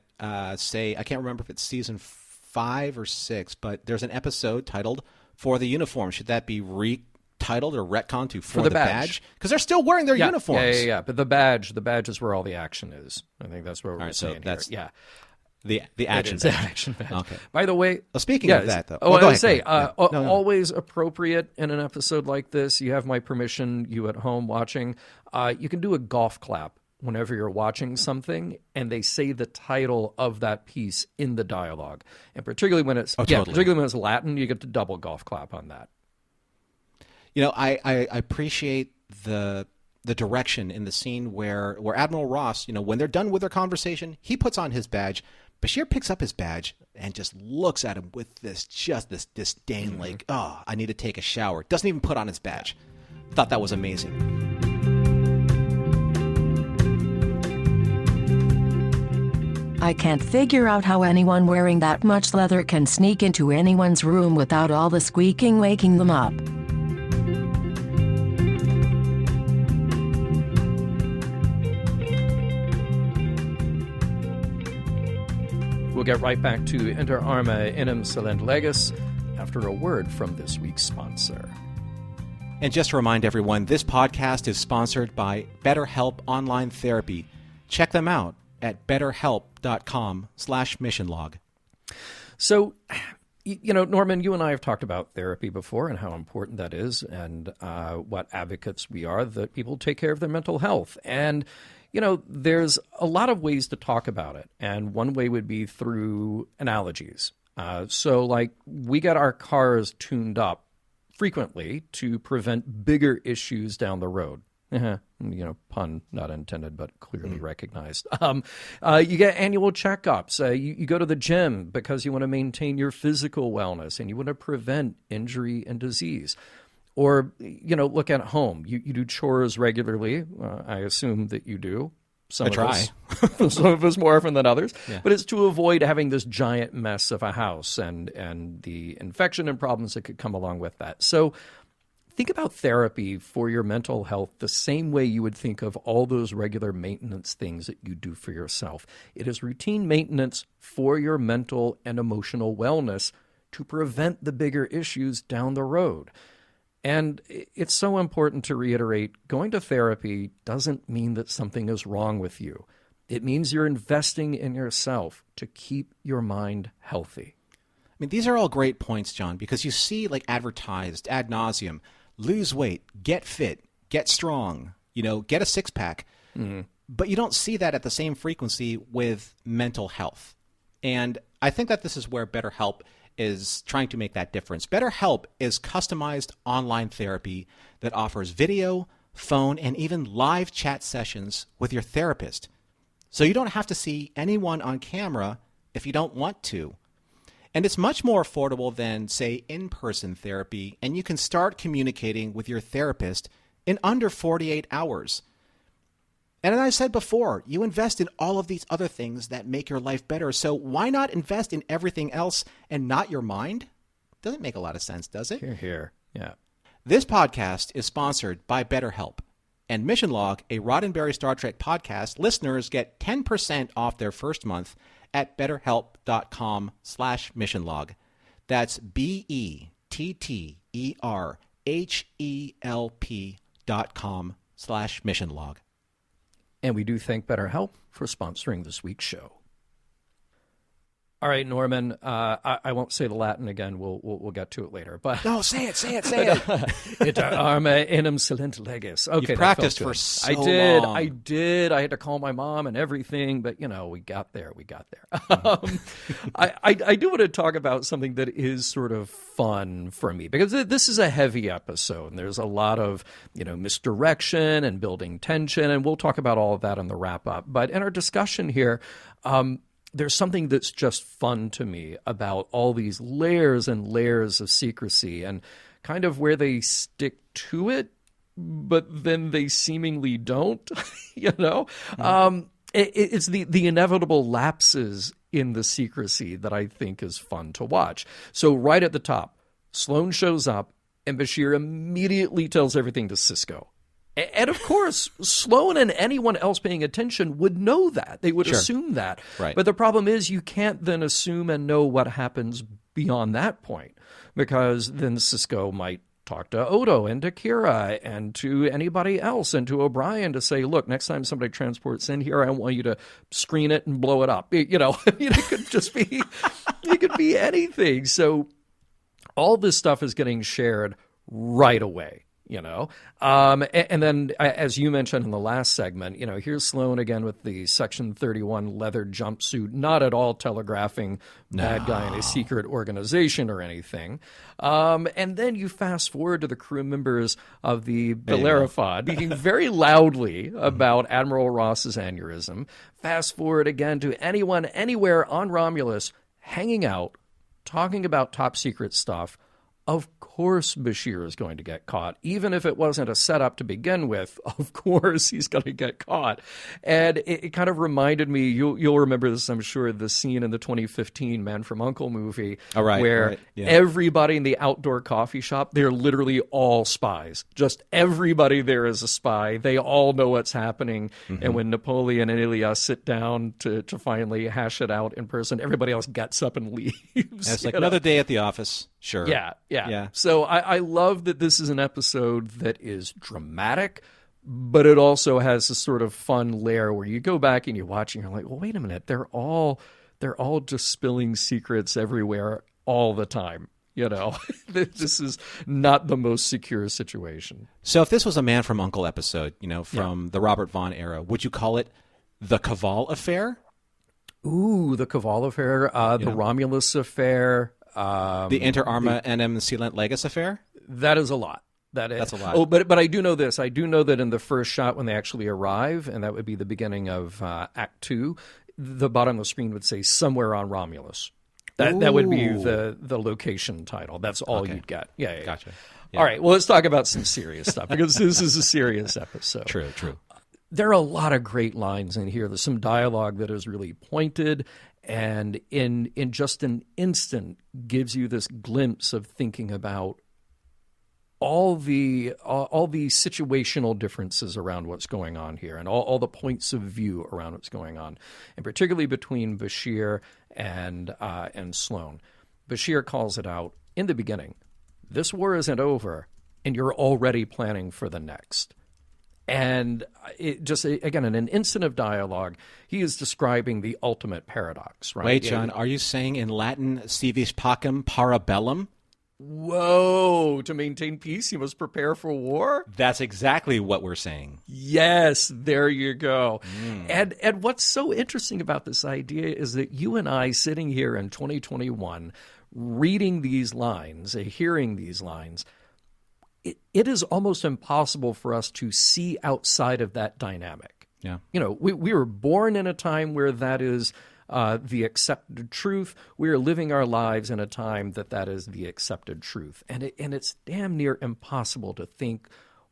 say, I can't remember if it's season 5 or 6, but there's an episode titled For the Uniform. Should that be retitled or retconned to For the Badge? Because they're still wearing their uniforms. Yeah. But the badge is where all the action is. I think that's what we're saying here. Yeah. The action badge. The action badge. Okay. By the way, speaking of that, though, I was going to say, always appropriate in an episode like this. You have my permission. You at home watching, you can do a golf clap whenever you're watching something, and they say the title of that piece in the dialogue. And particularly when it's particularly when it's Latin, you get to double golf clap on that. I appreciate the direction in the scene where Admiral Ross, when they're done with their conversation, he puts on his badge. Bashir picks up his badge and just looks at him with this disdain, like, oh, I need to take a shower. Doesn't even put on his badge. Thought that was amazing. I can't figure out how anyone wearing that much leather can sneak into anyone's room without all the squeaking waking them up. We'll get right back to Enter Arma Enim Silent Leges after a word from this week's sponsor. And just to remind everyone, this podcast is sponsored by BetterHelp Online Therapy. Check them out at betterhelp.com/missionlog. So, Norman, you and I have talked about therapy before and how important that is, and what advocates we are that people take care of their mental health. And there's a lot of ways to talk about it, and one way would be through analogies. So, like, we get our cars tuned up frequently to prevent bigger issues down the road. Pun not intended, but clearly recognized. You get annual checkups. You go to the gym because you want to maintain your physical wellness and you want to prevent injury and disease. Or, look at home. You do chores regularly. I assume that you do. I try. Some of us more often than others. Yeah. But it's to avoid having this giant mess of a house and the infection and problems that could come along with that. So think about therapy for your mental health the same way you would think of all those regular maintenance things that you do for yourself. It is routine maintenance for your mental and emotional wellness to prevent the bigger issues down the road. And it's so important to reiterate, going to therapy doesn't mean that something is wrong with you. It means you're investing in yourself to keep your mind healthy. I mean, these are all great points, John, because you see, like, advertised ad nauseum, lose weight, get fit, get strong, get a six-pack. Mm-hmm. But you don't see that at the same frequency with mental health. And I think that this is where BetterHelp is trying to make that difference. BetterHelp is customized online therapy that offers video, phone, and even live chat sessions with your therapist. So you don't have to see anyone on camera if you don't want to. And it's much more affordable than, say, in-person therapy, and you can start communicating with your therapist in under 48 hours. And as I said before, you invest in all of these other things that make your life better. So why not invest in everything else and not your mind? Doesn't make a lot of sense, does it? Hear, hear. Yeah. This podcast is sponsored by BetterHelp. And Mission Log, a Roddenberry Star Trek podcast, listeners get 10% off their first month at betterhelp.com/missionlog. That's BETTERHELP.com/missionlog. And we do thank BetterHelp for sponsoring this week's show. All right, Norman, I won't say the Latin again. We'll get to it later. But no, say it. It Arma Enim Silent Leges. Okay, you practiced for so long. I did. I had to call my mom and everything, but we got there. I do want to talk about something that is sort of fun for me, because this is a heavy episode, and there's a lot of misdirection and building tension, and we'll talk about all of that in the wrap up. But in our discussion here, there's something that's just fun to me about all these layers and layers of secrecy and kind of where they stick to it, but then they seemingly don't, Mm-hmm. It's the inevitable lapses in the secrecy that I think is fun to watch. So right at the top, Sloan shows up and Bashir immediately tells everything to Sisko. And of course, Sloan and anyone else paying attention would know that. They would assume that. Right. But the problem is you can't then assume and know what happens beyond that point, because then Sisko might talk to Odo and to Kira and to anybody else and to O'Brien to say, look, next time somebody transports in here, I want you to screen it and blow it up. It could just be, it could be anything. So all this stuff is getting shared right away. And then, as you mentioned in the last segment, here's Sloan again with the Section 31 leather jumpsuit, not at all telegraphing bad guy in a secret organization or anything. And then you fast forward to the crew members of the Bellerophon speaking very loudly about Admiral Ross's aneurysm. Fast forward again to anyone, anywhere on Romulus hanging out, talking about top secret stuff. Of course Bashir is going to get caught. Even if it wasn't a setup to begin with, of course he's going to get caught. And it kind of reminded me, you'll remember this, I'm sure, the scene in the 2015 Man from U.N.C.L.E. movie where everybody in the outdoor coffee shop, they're literally all spies. Just everybody there is a spy. They all know what's happening. Mm-hmm. And when Napoleon and Ilya sit down to finally hash it out in person, everybody else gets up and leaves. It's like another day at the office. Sure. Yeah. So I love that this is an episode that is dramatic, but it also has this sort of fun layer where you go back and you watch and you're like, well, wait a minute, they're all just spilling secrets everywhere all the time. This is not the most secure situation. So if this was a Man from U.N.C.L.E. episode, from the Robert Vaughn era, would you call it the Cavall affair? Ooh, the Cavall affair, the Romulus affair. The Arma Enim Silent Leges affair? That is a lot. That's a lot. Oh, but I do know this. I do know that in the first shot when they actually arrive, and that would be the beginning of Act 2, the bottom of the screen would say somewhere on Romulus. That would be the location title. That's all you'd get. Yeah. Gotcha. Yeah. All right, well, let's talk about some serious stuff because this is a serious episode. True. There are a lot of great lines in here. There's some dialogue that is really pointed and in just an instant gives you this glimpse of thinking about all the situational differences around what's going on here and all the points of view around what's going on, and particularly between Bashir and Sloane. Bashir calls it out in the beginning. This war isn't over, and you're already planning for the next. And it just, again, in an instant of dialogue, he is describing the ultimate paradox, right? Wait, John, are you saying in Latin, si vis pacem para bellum? Whoa, to maintain peace, you must prepare for war? That's exactly what we're saying. Yes, there you go. And what's so interesting about this idea is that you and I sitting here in 2021, reading these lines, hearing these lines, it is almost impossible for us to see outside of that dynamic. Yeah. You know, we were born in a time where that is the accepted truth. We are living our lives in a time that is the accepted truth. And it's damn near impossible to think,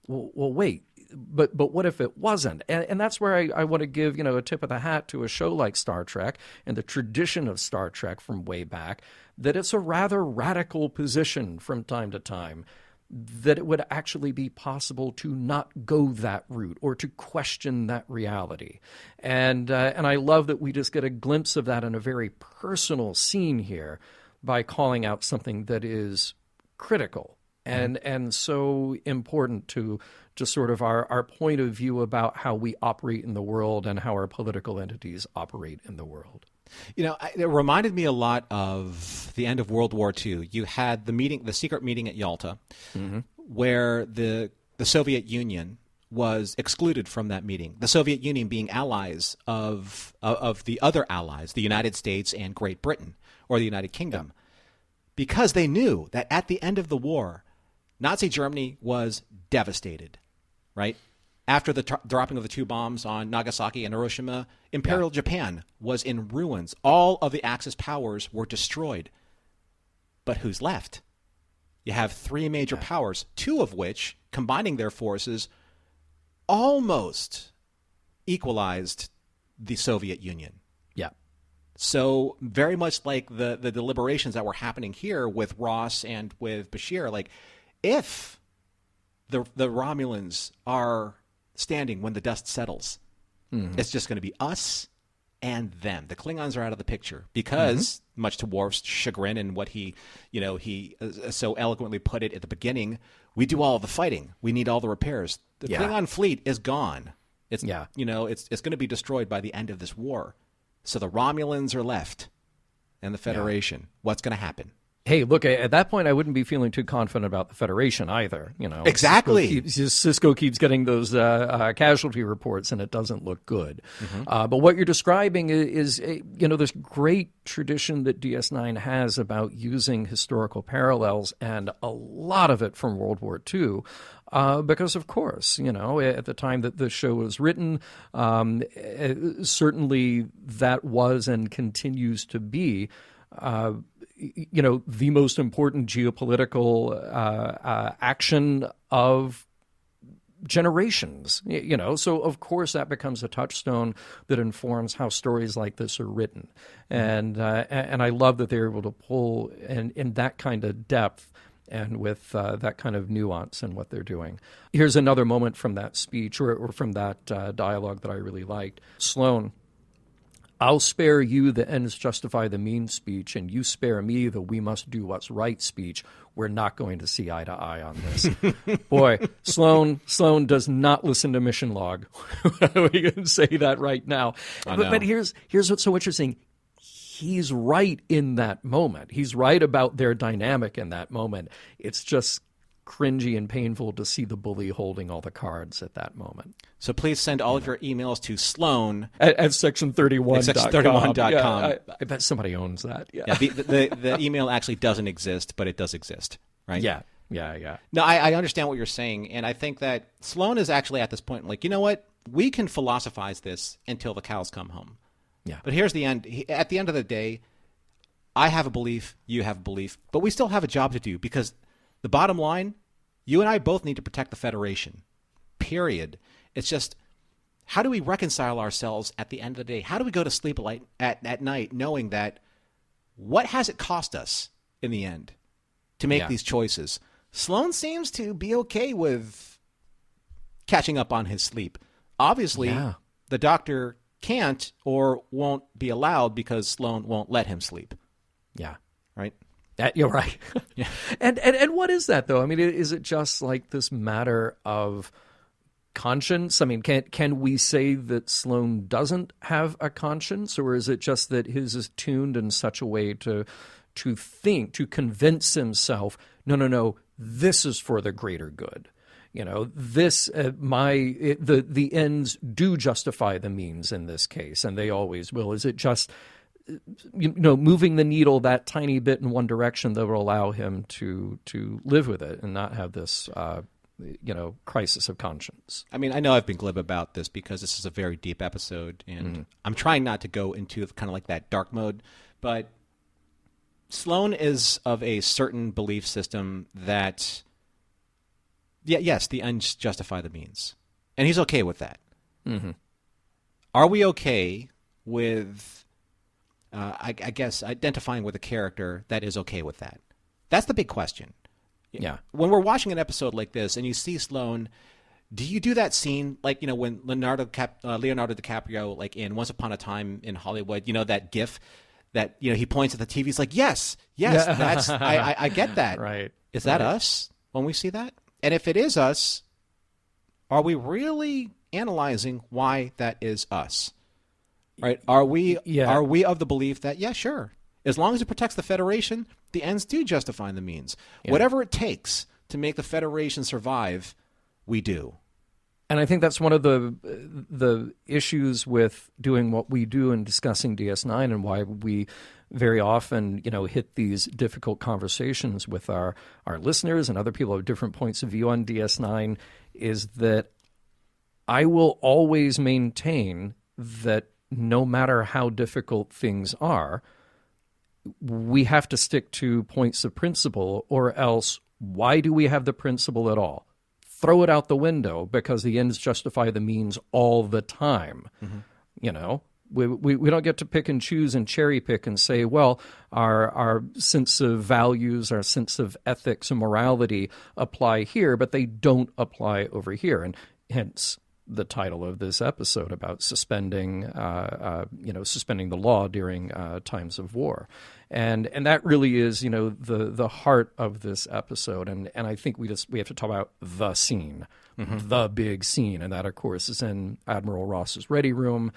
well wait, but what if it wasn't? And that's where I want to give, a tip of the hat to a show like Star Trek and the tradition of Star Trek from way back, that it's a rather radical position from time to time, that it would actually be possible to not go that route or to question that reality. And I love that we just get a glimpse of that in a very personal scene here by calling out something that is critical and so important to just sort of our point of view about how we operate in the world and how our political entities operate in the world. It reminded me a lot of the end of World War II. You had the secret meeting at Yalta, where the Soviet Union was excluded from that meeting. The Soviet Union being allies of the other allies, the United States and Great Britain, or the United Kingdom, because they knew that at the end of the war, Nazi Germany was devastated, right? After the dropping of the 2 bombs on Nagasaki and Hiroshima, Imperial Japan was in ruins. All of the Axis powers were destroyed. But who's left? You have 3 major powers, 2 of which, combining their forces, almost equalized the Soviet Union. Yeah. So very much like the deliberations that were happening here with Ross and with Bashir, like if the Romulans are standing when the dust settles, it's just going to be us and them. The Klingons are out of the picture because, much to Worf's chagrin and what he so eloquently put it at the beginning, we do all of the fighting. We need all the repairs. The Klingon fleet is gone. It's it's going to be destroyed by the end of this war. So the Romulans are left, and the Federation. What's going to happen? Hey, look, at that point, I wouldn't be feeling too confident about the Federation either. Exactly. Cisco keeps getting those casualty reports, and it doesn't look good. But what you're describing is this great tradition that DS9 has about using historical parallels, and a lot of it from World War II. Because, of course, at the time that the show was written, certainly that was and continues to be the most important geopolitical action of generations, So, of course, that becomes a touchstone that informs how stories like this are written. And I love that they're able to pull in that kind of depth and with that kind of nuance in what they're doing. Here's another moment from that speech or from that dialogue that I really liked. Sloane, I'll spare you the ends justify the means speech, and you spare me the we must do what's right speech. We're not going to see eye to eye on this. Boy, Sloane does not listen to mission log. We can say that right now. But here's what's so interesting. He's right in that moment. He's right about their dynamic in that moment. It's just cringy and painful to see the bully holding all the cards at that moment. So please send all of your emails to Sloane at section31.com. Section31.com. Yeah, I bet somebody owns that. Yeah. The email actually doesn't exist, but it does exist, right? Yeah. No, I understand what you're saying, and I think that Sloane is actually at this point like, you know what? We can philosophize this until the cows come home. Yeah. But here's the end. At the end of the day, I have a belief, you have a belief, but we still have a job to do because the bottom line, You and I both need to protect the Federation. Period. It's just, how do we reconcile ourselves at the end of the day? How do we go to sleep at night knowing that what has it cost us in the end to make these choices? Sloan seems to be okay with catching up on his sleep. Obviously, the doctor can't or won't be allowed because Sloan won't let him sleep. Yeah. Right? You're right. Yeah. And what is that, though? I mean, is it just like this matter of conscience? I mean, can we say that Sloan doesn't have a conscience, or is it just that his is tuned in such a way to think, to convince himself, no, this is for the greater good? You know, this the ends do justify the means in this case, and they always will. Is it just moving the needle that tiny bit in one direction that will allow him to live with it and not have this crisis of conscience? I mean, I know I've been glib about this because this is a very deep episode, and I'm trying not to go into kind of like that dark mode, but Sloan is of a certain belief system that, yes, the ends justify the means, and he's okay with that. Mm-hmm. Are we okay with, I guess, identifying with a character that is okay with that? That's the big question. Yeah. When we're watching an episode like this and you see Sloan, do you do that scene like, when Leonardo DiCaprio, like in Once Upon a Time in Hollywood, that GIF that, he points at the TV, he's like, yes, that's, I get that. Right. Is that us when we see that? And if it is us, are we really analyzing why that is us? Right? Are we of the belief that, yeah, sure, as long as it protects the Federation, the ends do justify the means. Yeah. Whatever it takes to make the Federation survive, we do. And I think that's one of the issues with doing what we do and discussing DS9, and why we very often, hit these difficult conversations with our listeners and other people who have different points of view on DS9, is that I will always maintain that no matter how difficult things are, we have to stick to points of principle, or else why do we have the principle at all? Throw it out the window, because the ends justify the means all the time. Mm-hmm. We don't get to pick and choose and cherry pick and say, well, our sense of values, our sense of ethics and morality apply here, but they don't apply over here. And hence the title of this episode about suspending the law during times of war. And that really is, the heart of this episode. And I think we have to talk about the scene, the big scene. And that, of course, is in Admiral Ross's ready room.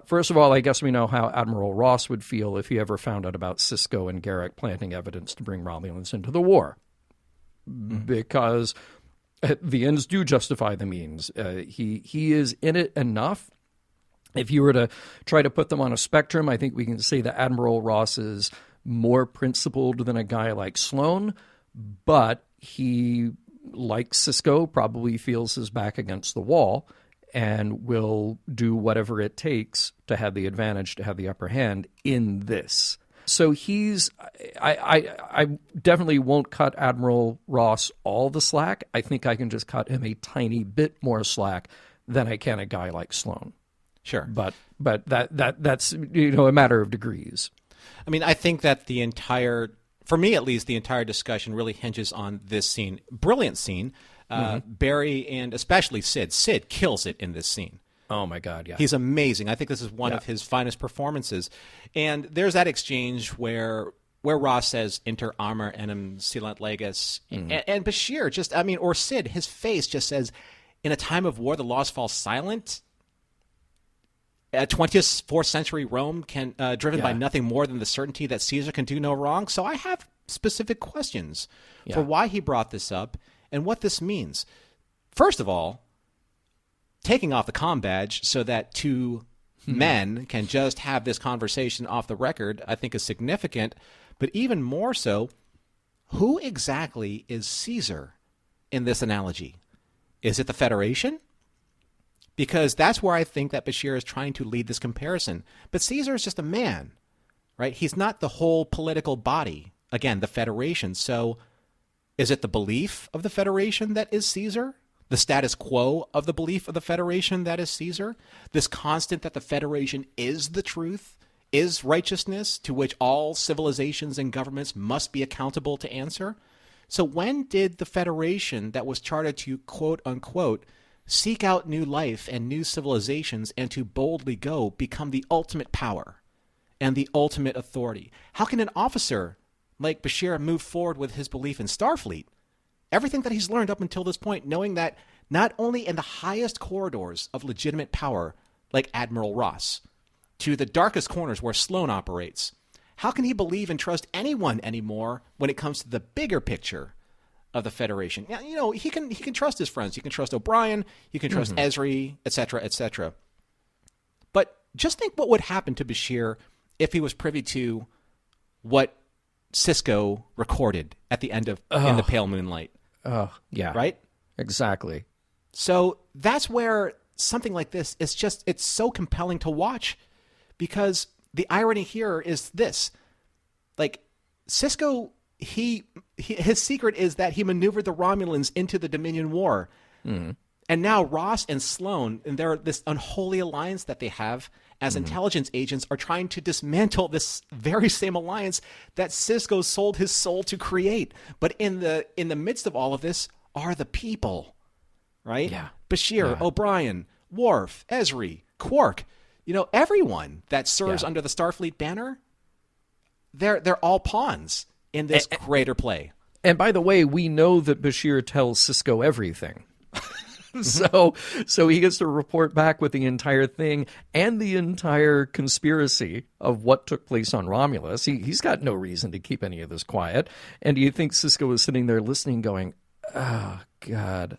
First of all, I guess we know how Admiral Ross would feel if he ever found out about Sisko and Garrick planting evidence to bring Romulans into the war. Because the ends do justify the means. He is in it enough. If you were to try to put them on a spectrum, I think we can say that Admiral Ross is more principled than a guy like Sloan, but he, like Sisko, probably feels his back against the wall and will do whatever it takes to have the advantage, to have the upper hand in this. So I definitely won't cut Admiral Ross all the slack. I think I can just cut him a tiny bit more slack than I can a guy like Sloan. Sure. But that's a matter of degrees. I mean, I think that for me at least, the entire discussion really hinges on this scene. Brilliant scene. Barry and especially Sid. Sid kills it in this scene. Oh, my God, yeah. He's amazing. I think this is one of his finest performances. And there's that exchange where Ross says, "Inter Arma Enim Silent Leges." And Bashir or Sid, his face just says, "In a time of war, the laws fall silent." 24th century Rome driven by nothing more than the certainty that Caesar can do no wrong. So I have specific questions for why he brought this up and what this means. First of all, taking off the comm badge so that two men can just have this conversation off the record, I think is significant. But even more so, who exactly is Caesar in this analogy? Is it the Federation? Because that's where I think that Bashir is trying to lead this comparison. But Caesar is just a man, right? He's not the whole political body. Again, the Federation. So Is it the belief of the Federation that is Caesar? The status quo of the belief of the Federation that is Caesar? This constant that the Federation is the truth, is righteousness, to which all civilizations and governments must be accountable to answer? So when did the Federation that was chartered to, quote unquote, seek out new life and new civilizations and to boldly go become the ultimate power and the ultimate authority? How can an officer like Bashir move forward with his belief in Starfleet? Everything that he's learned up until this point, knowing that not only in the highest corridors of legitimate power, like Admiral Ross, to the darkest corners where Sloan operates, how can he believe and trust anyone anymore when it comes to the bigger picture of the Federation? You know, he can trust his friends. He can trust O'Brien. He can trust Ezri, etc., etc. But just think what would happen to Bashir if he was privy to what Sisko recorded at the end of In the Pale Moonlight. Yeah. Right? Exactly. So that's where something like this is just, it's so compelling to watch, because the irony here is this. Like, Sisko, his secret is that he maneuvered the Romulans into the Dominion War. And now Ross and Sloan, and this unholy alliance that they have as intelligence agents, are trying to dismantle this very same alliance that Sisko sold his soul to create. But in the midst of all of this are the people, right? Yeah. Bashir, O'Brien, Worf, Ezri, Quark, you know, everyone that serves under the Starfleet banner, they're all pawns in this greater play. And by the way, we know that Bashir tells Sisko everything. So he gets to report back with the entire thing and the entire conspiracy of what took place on Romulus. He's got no reason to keep any of this quiet. And do you think Sisko was sitting there listening going, oh, God,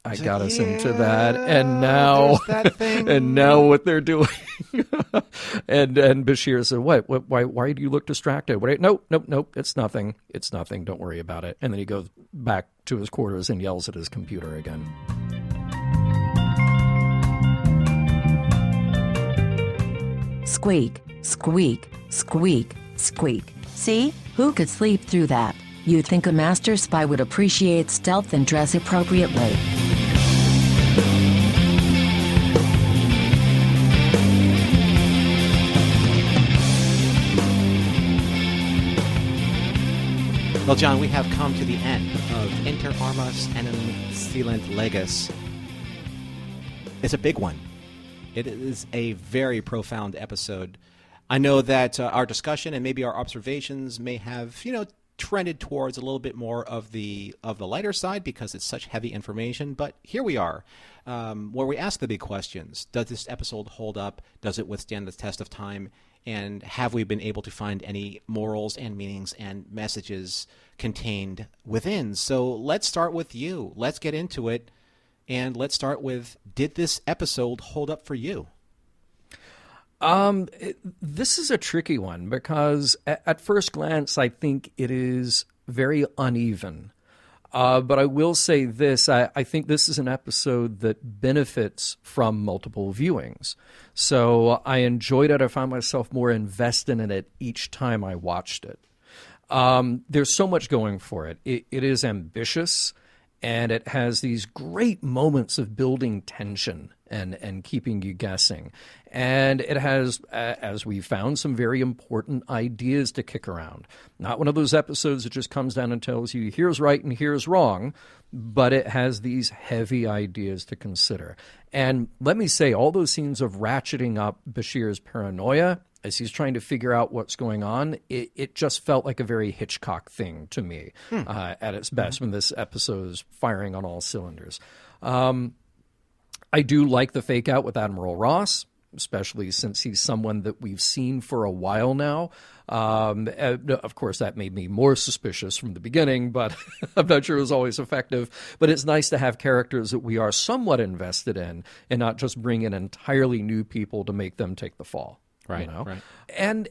I got us into that. And now, that thing. And now what they're doing. and Bashir said, what? Why do you look distracted? Nope. It's nothing. It's nothing. Don't worry about it. And then he goes back to his quarters and yells at his computer again. Squeak, squeak, squeak, squeak. See? Who could sleep through that? You'd think a master spy would appreciate stealth and dress appropriately. Well, John, we have come to the end of Inter Arma Enim Silent Leges. It's a big one. It is a very profound episode. I know that our discussion and maybe our observations may have, trended towards a little bit more of the lighter side because it's such heavy information. But here we are, where we ask the big questions. Does this episode hold up? Does it withstand the test of time? And have we been able to find any morals and meanings and messages contained within? So let's start with you. Let's get into it. And let's start with, did this episode hold up for you? This is a tricky one because at first glance, I think it is very uneven. But I will say this, I think this is an episode that benefits from multiple viewings. So I enjoyed it. I found myself more invested in it each time I watched it. There's so much going for it. It is ambitious, and it has these great moments of building tension and keeping you guessing. And it has, as we found, some very important ideas to kick around. Not one of those episodes that just comes down and tells you here's right and here's wrong, but it has these heavy ideas to consider. And let me say, all those scenes of ratcheting up Bashir's paranoia as he's trying to figure out what's going on, it just felt like a very Hitchcock thing to me at its best when this episode is firing on all cylinders. I do like the fake out with Admiral Ross, especially since he's someone that we've seen for a while now. Of course, that made me more suspicious from the beginning, but I'm not sure it was always effective. But it's nice to have characters that we are somewhat invested in and not just bring in entirely new people to make them take the fall. Right, you know? right. And,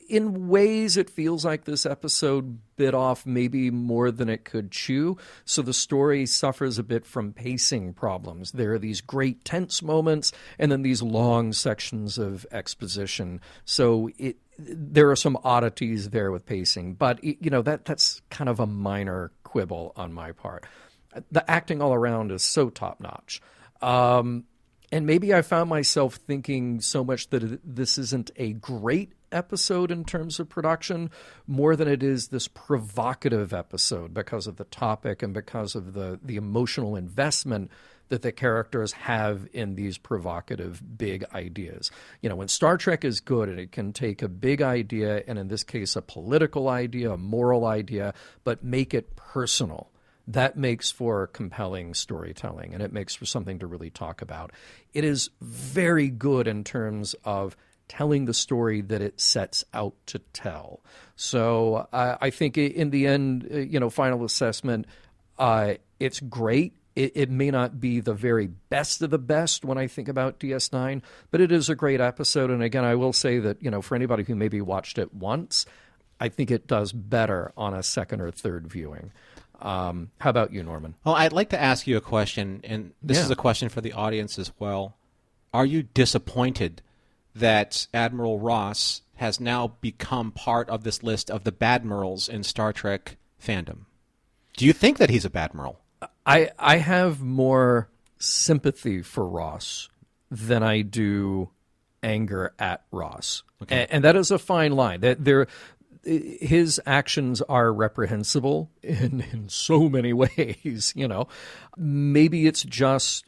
in ways, it feels like this episode bit off maybe more than it could chew. So the story suffers a bit from pacing problems. There are these great tense moments and then these long sections of exposition. So there are some oddities there with pacing. But, that's kind of a minor quibble on my part. The acting all around is so top-notch. And maybe I found myself thinking so much that this isn't a great episode in terms of production, more than it is this provocative episode because of the topic and because of the emotional investment that the characters have in these provocative big ideas. When Star Trek is good and it can take a big idea, and in this case a political idea, a moral idea, but make it personal. That makes for compelling storytelling, and it makes for something to really talk about. It is very good in terms of telling the story that it sets out to tell. So I think in the end, final assessment, it's great. It may not be the very best of the best when I think about DS9, but it is a great episode. And again, I will say that, for anybody who maybe watched it once, I think it does better on a second or third viewing. How about you, Norman? Well, I'd like to ask you a question, and this is a question for the audience as well. Are you disappointed that Admiral Ross has now become part of this list of the Badmirals in Star Trek fandom? Do you think that he's a Badmiral? I have more sympathy for Ross than I do anger at Ross. Okay. And that is a fine line. His actions are reprehensible in so many ways, Maybe it's just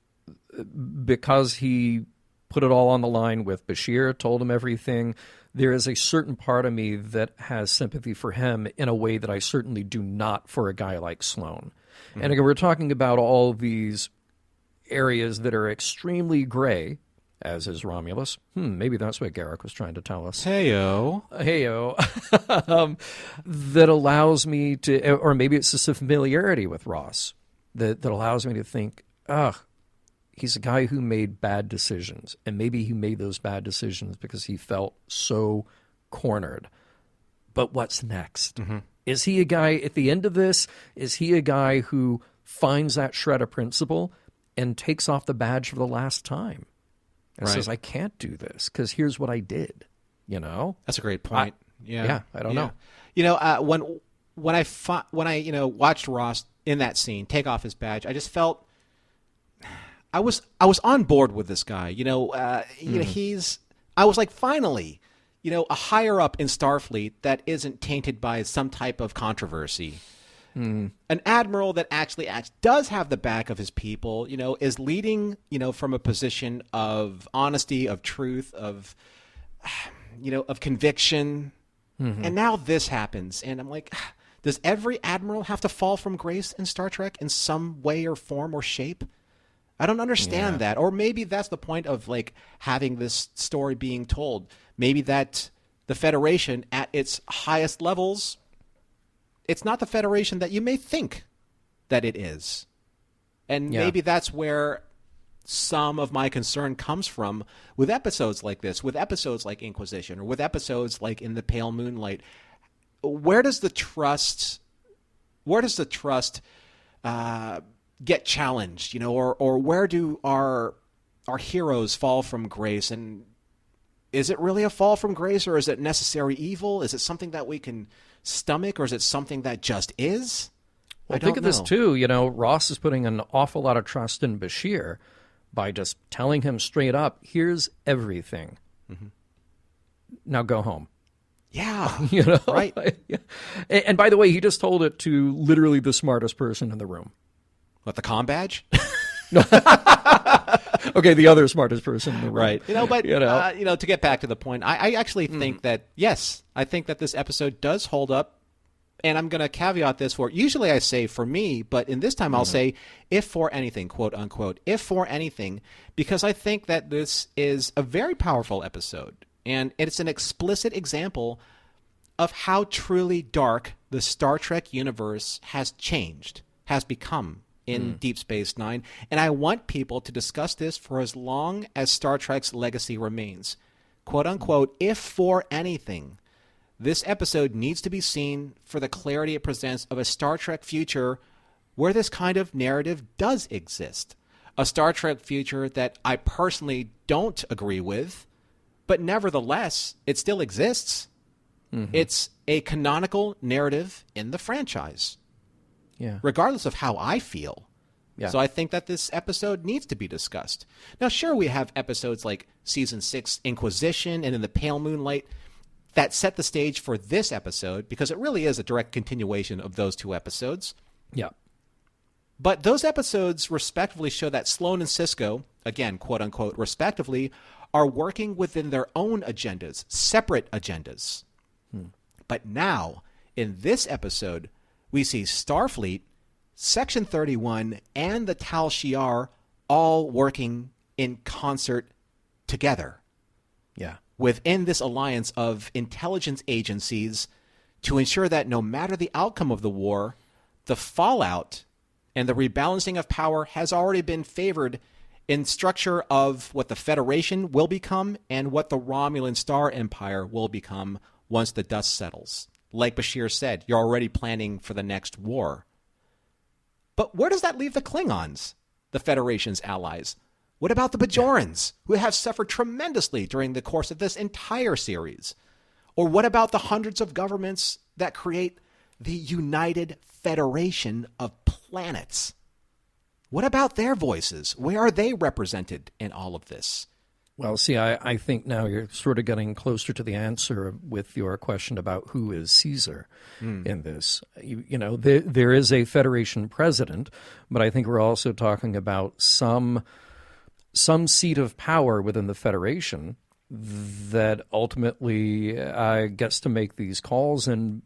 because he put it all on the line with Bashir, told him everything. There is a certain part of me that has sympathy for him in a way that I certainly do not for a guy like Sloan. Mm-hmm. And again, we're talking about all these areas that are extremely gray, as is Romulus. Maybe that's what Garrick was trying to tell us. Heyo. That allows me to, or maybe it's just a familiarity with Ross that allows me to think, he's a guy who made bad decisions. And maybe he made those bad decisions because he felt so cornered. But what's next? Mm-hmm. Is he a guy, at the end of this, is he a guy who finds that shred of principle and takes off the badge for the last time? And says, I can't do this because here's what I did, That's a great point. I don't know. When I watched Ross in that scene take off his badge, I just felt I was on board with this guy. I was like, finally, a higher up in Starfleet that isn't tainted by some type of controversy. An admiral that actually does have the back of his people, is leading, from a position of honesty, of truth, of conviction. Mm-hmm. And now this happens. And I'm like, does every admiral have to fall from grace in Star Trek in some way or form or shape? I don't understand that. Or maybe that's the point of having this story being told. Maybe that the Federation at its highest levels, it's not the Federation that you may think that it is. And maybe that's where some of my concern comes from with episodes like this, with episodes like Inquisition, or with episodes like In the Pale Moonlight. Where does the trust get challenged, or where do our heroes fall from grace? And is it really a fall from grace, or is it necessary evil? Is it something that we can stomach, or is it something that just is? Well, think of this too. Ross is putting an awful lot of trust in Bashir by just telling him straight up, here's everything. Mm-hmm. Now go home. Yeah. Right. And by the way, he just told it to literally the smartest person in the room. What, the comm badge? Okay, the other smartest person in the room. Right. To get back to the point, I actually think that, yes, I think that this episode does hold up. And I'm going to caveat this usually I say for me, but in this time I'll say, if for anything, quote unquote, if for anything, because I think that this is a very powerful episode. And it's an explicit example of how truly dark the Star Trek universe has become in Deep Space Nine. And I want people to discuss this for as long as Star Trek's legacy remains. Quote unquote, if for anything, this episode needs to be seen for the clarity it presents of a Star Trek future where this kind of narrative does exist. A Star Trek future that I personally don't agree with, but nevertheless, it still exists. Mm-hmm. It's a canonical narrative in the franchise, regardless of how I feel. Yeah. So I think that this episode needs to be discussed. Now, sure, we have episodes like Season 6 Inquisition and In the Pale Moonlight that set the stage for this episode because it really is a direct continuation of those two episodes. Yeah. But those episodes respectively show that Sloan and Sisko, again, quote-unquote, respectively, are working within their own agendas, separate agendas. But now, in this episode, we see Starfleet, Section 31, and the Tal Shiar all working in concert together. Yeah. Within this alliance of intelligence agencies to ensure that no matter the outcome of the war, the fallout and the rebalancing of power has already been favored in structure of what the Federation will become and what the Romulan Star Empire will become once the dust settles. Like Bashir said, you're already planning for the next war. But where does that leave the Klingons, the Federation's allies? What about the Bajorans, who have suffered tremendously during the course of this entire series? Or what about the hundreds of governments that create the United Federation of Planets? What about their voices? Where are they represented in all of this? Well, see, I think now you're sort of getting closer to the answer with your question about who is Caesar in this. You know, there is a Federation president, but I think we're also talking about some seat of power within the Federation that ultimately gets to make these calls and,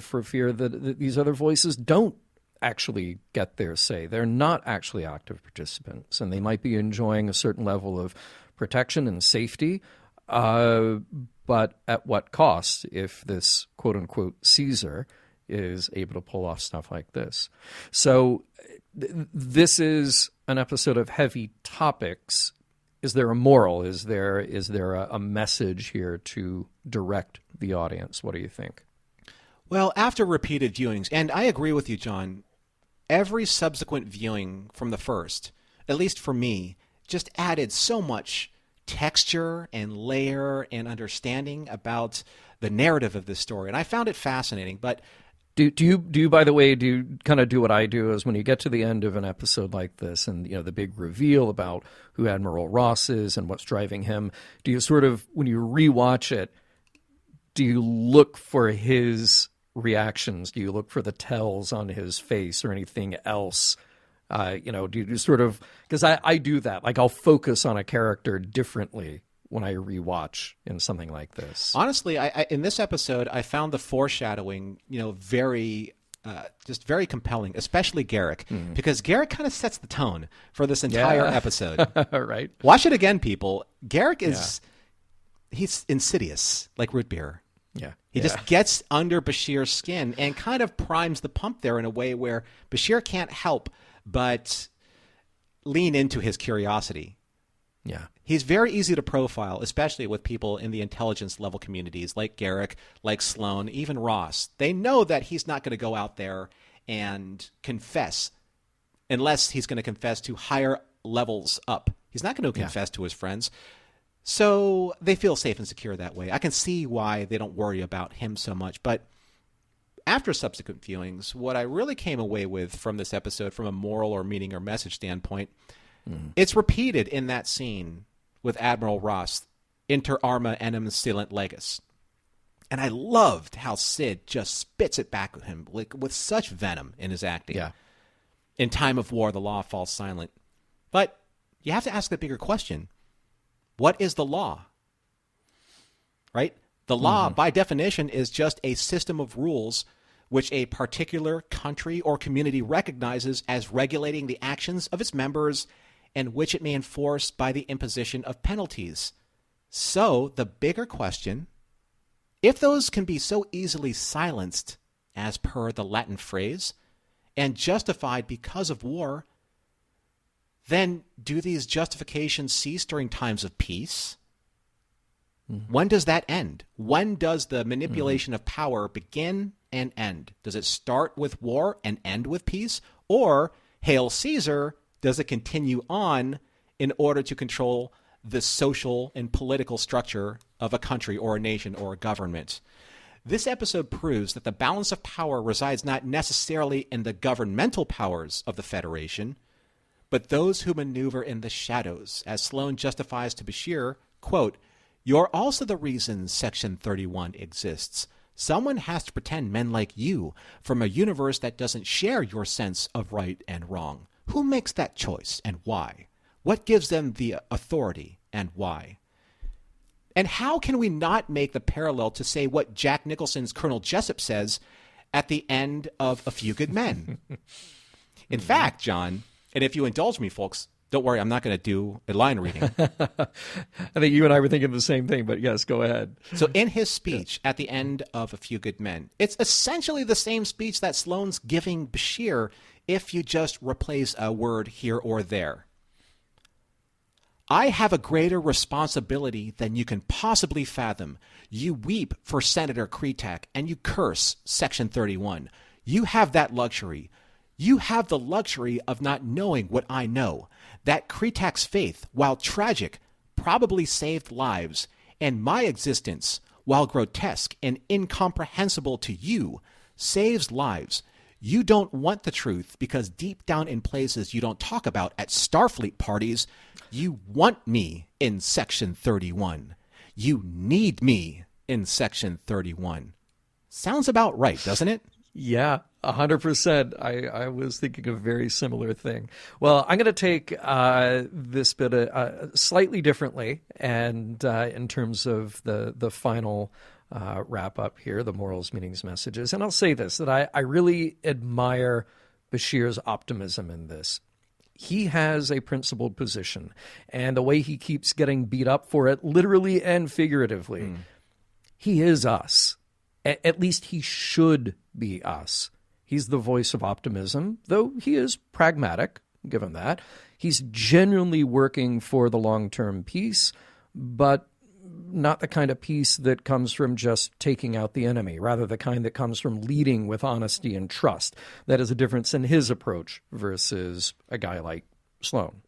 for fear that these other voices don't actually get their say. They're not actually active participants, and they might be enjoying a certain level of protection and safety, but at what cost if this quote-unquote Caesar is able to pull off stuff like this? So this is an episode of heavy topics. Is there a moral? Is there a message here to direct the audience? What do you think? Well, after repeated viewings, and I agree with you, John, every subsequent viewing from the first, at least for me, just added so much texture and layer and understanding about the narrative of this story. And I found it fascinating. But do you, by the way, do you kind of do what I do is when you get to the end of an episode like this and, the big reveal about who Admiral Ross is and what's driving him, do you sort of, when you rewatch it, do you look for his reactions? Do you look for the tells on his face or anything else? Do you sort of, because I do that, like I'll focus on a character differently when I rewatch in something like this. Honestly, I in this episode, I found the foreshadowing, very compelling, especially Garrick, because Garrick kind of sets the tone for this entire episode. Right. Watch it again, people. Garrick he's insidious, like root beer. Yeah. He just gets under Bashir's skin and kind of primes the pump there in a way where Bashir can't help but lean into his curiosity. Yeah. He's very easy to profile, especially with people in the intelligence level communities like Garrick, like Sloan, even Ross. They know that he's not going to go out there and confess unless he's going to confess to higher levels up. He's not going to confess to his friends. So they feel safe and secure that way. I can see why they don't worry about him so much. But after subsequent viewings, what I really came away with from this episode from a moral or meaning or message standpoint, it's repeated in that scene with Admiral Ross, Inter Arma Enim Silent Leges. And I loved how Sid just spits it back at him with such venom in his acting. Yeah. In time of war, the law falls silent. But you have to ask the bigger question. What is the law? Right? The law, by definition, is just a system of rules which a particular country or community recognizes as regulating the actions of its members and which it may enforce by the imposition of penalties. So, the bigger question, if those can be so easily silenced, as per the Latin phrase, and justified because of war, then do these justifications cease during times of peace? When does that end? When does the manipulation of power begin and end? Does it start with war and end with peace? Or, Hail Caesar, does it continue on in order to control the social and political structure of a country or a nation or a government? This episode proves that the balance of power resides not necessarily in the governmental powers of the Federation, but those who maneuver in the shadows, as Sloane justifies to Bashir, quote, "You're also the reason Section 31 exists. Someone has to pretend men like you from a universe that doesn't share your sense of right and wrong. Who makes that choice and why? What gives them the authority and why?" And how can we not make the parallel to say what Jack Nicholson's Colonel Jessup says at the end of A Few Good Men? In fact, John, and if you indulge me, folks, don't worry, I'm not going to do a line reading. I think you and I were thinking the same thing, but yes, go ahead. So in his speech at the end of A Few Good Men, it's essentially the same speech that Sloane's giving Bashir if you just replace a word here or there. "I have a greater responsibility than you can possibly fathom. You weep for Senator Kretak and you curse Section 31. You have that luxury. You have the luxury of not knowing what I know. That Kretak's faith, while tragic, probably saved lives, and my existence, while grotesque and incomprehensible to you, saves lives. You don't want the truth because deep down in places you don't talk about at Starfleet parties, you want me in Section 31. You need me in Section 31. Sounds about right, doesn't it? Yeah, 100%. I was thinking a very similar thing. Well, I'm going to take this bit slightly differently, and in terms of the final wrap up here, the morals, meanings, messages. And I'll say this, that I really admire Bashir's optimism in this. He has a principled position, and the way he keeps getting beat up for it, literally and figuratively, he is us. At least he should be us. He's the voice of optimism, though he is pragmatic, given that. He's genuinely working for the long-term peace, but not the kind of peace that comes from just taking out the enemy, rather the kind that comes from leading with honesty and trust. That is a difference in his approach versus a guy like Sloane.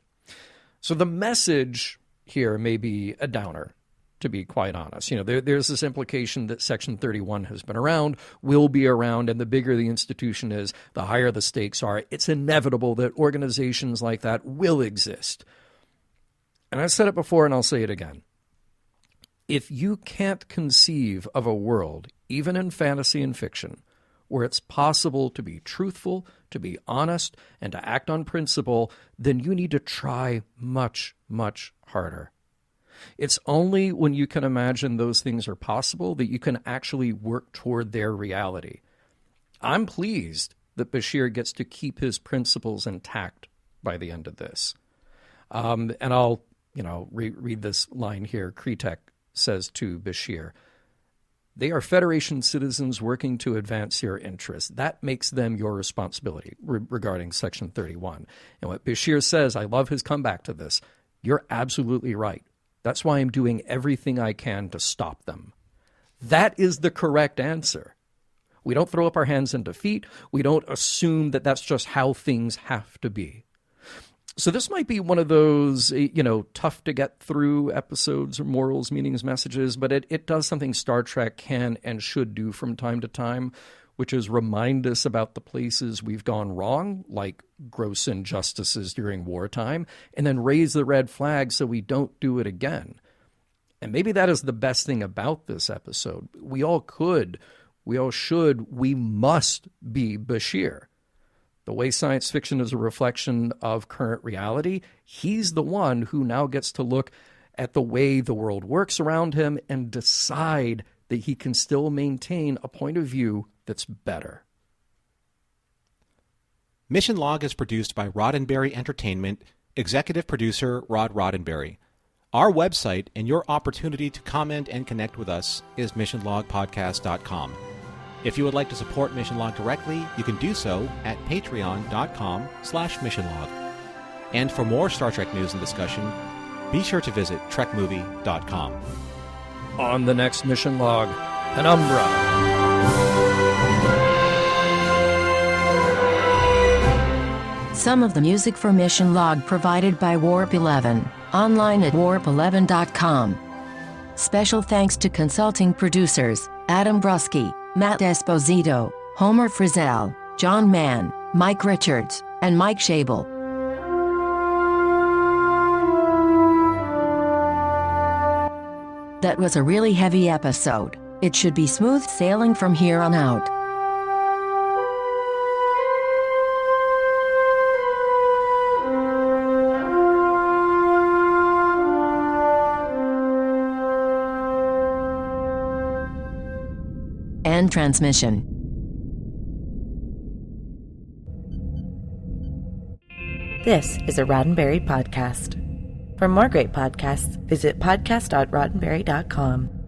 So the message here may be a downer, to be quite honest. There's this implication that Section 31 has been around, will be around, and the bigger the institution is, the higher the stakes are. It's inevitable that organizations like that will exist. And I've said it before, and I'll say it again. If you can't conceive of a world, even in fantasy and fiction, where it's possible to be truthful, to be honest, and to act on principle, then you need to try much, much harder. It's only when you can imagine those things are possible that you can actually work toward their reality. I'm pleased that Bashir gets to keep his principles intact by the end of this. And I'll, read this line here. Kretak says to Bashir, "They are Federation citizens working to advance your interests. That makes them your responsibility," regarding Section 31. And what Bashir says, I love his comeback to this, "You're absolutely right. That's why I'm doing everything I can to stop them." That is the correct answer. We don't throw up our hands in defeat. We don't assume that that's just how things have to be. So this might be one of those, tough to get through episodes or morals, meanings, messages, but it does something Star Trek can and should do from time to time, which is remind us about the places we've gone wrong, like gross injustices during wartime, and then raise the red flag so we don't do it again. And maybe that is the best thing about this episode. We all could, we all should, we must be Bashir. The way science fiction is a reflection of current reality, he's the one who now gets to look at the way the world works around him and decide that he can still maintain a point of view that's better. Mission Log is produced by Roddenberry Entertainment, executive producer Rod Roddenberry. Our website and your opportunity to comment and connect with us is missionlogpodcast.com. If you would like to support Mission Log directly, you can do so at patreon.com/missionlog. And for more Star Trek news and discussion, be sure to visit trekmovie.com. on the next mission log, Penumbra. Some of the music for Mission Log provided by Warp 11, online at warp11.com. Special thanks to consulting producers, Adam Brusky, Matt Esposito, Homer Frizzell, John Mann, Mike Richards, and Mike Schabel. That was a really heavy episode. It should be smooth sailing from here on out. End transmission. This is a Roddenberry podcast. For more great podcasts, visit podcast.roddenberry.com.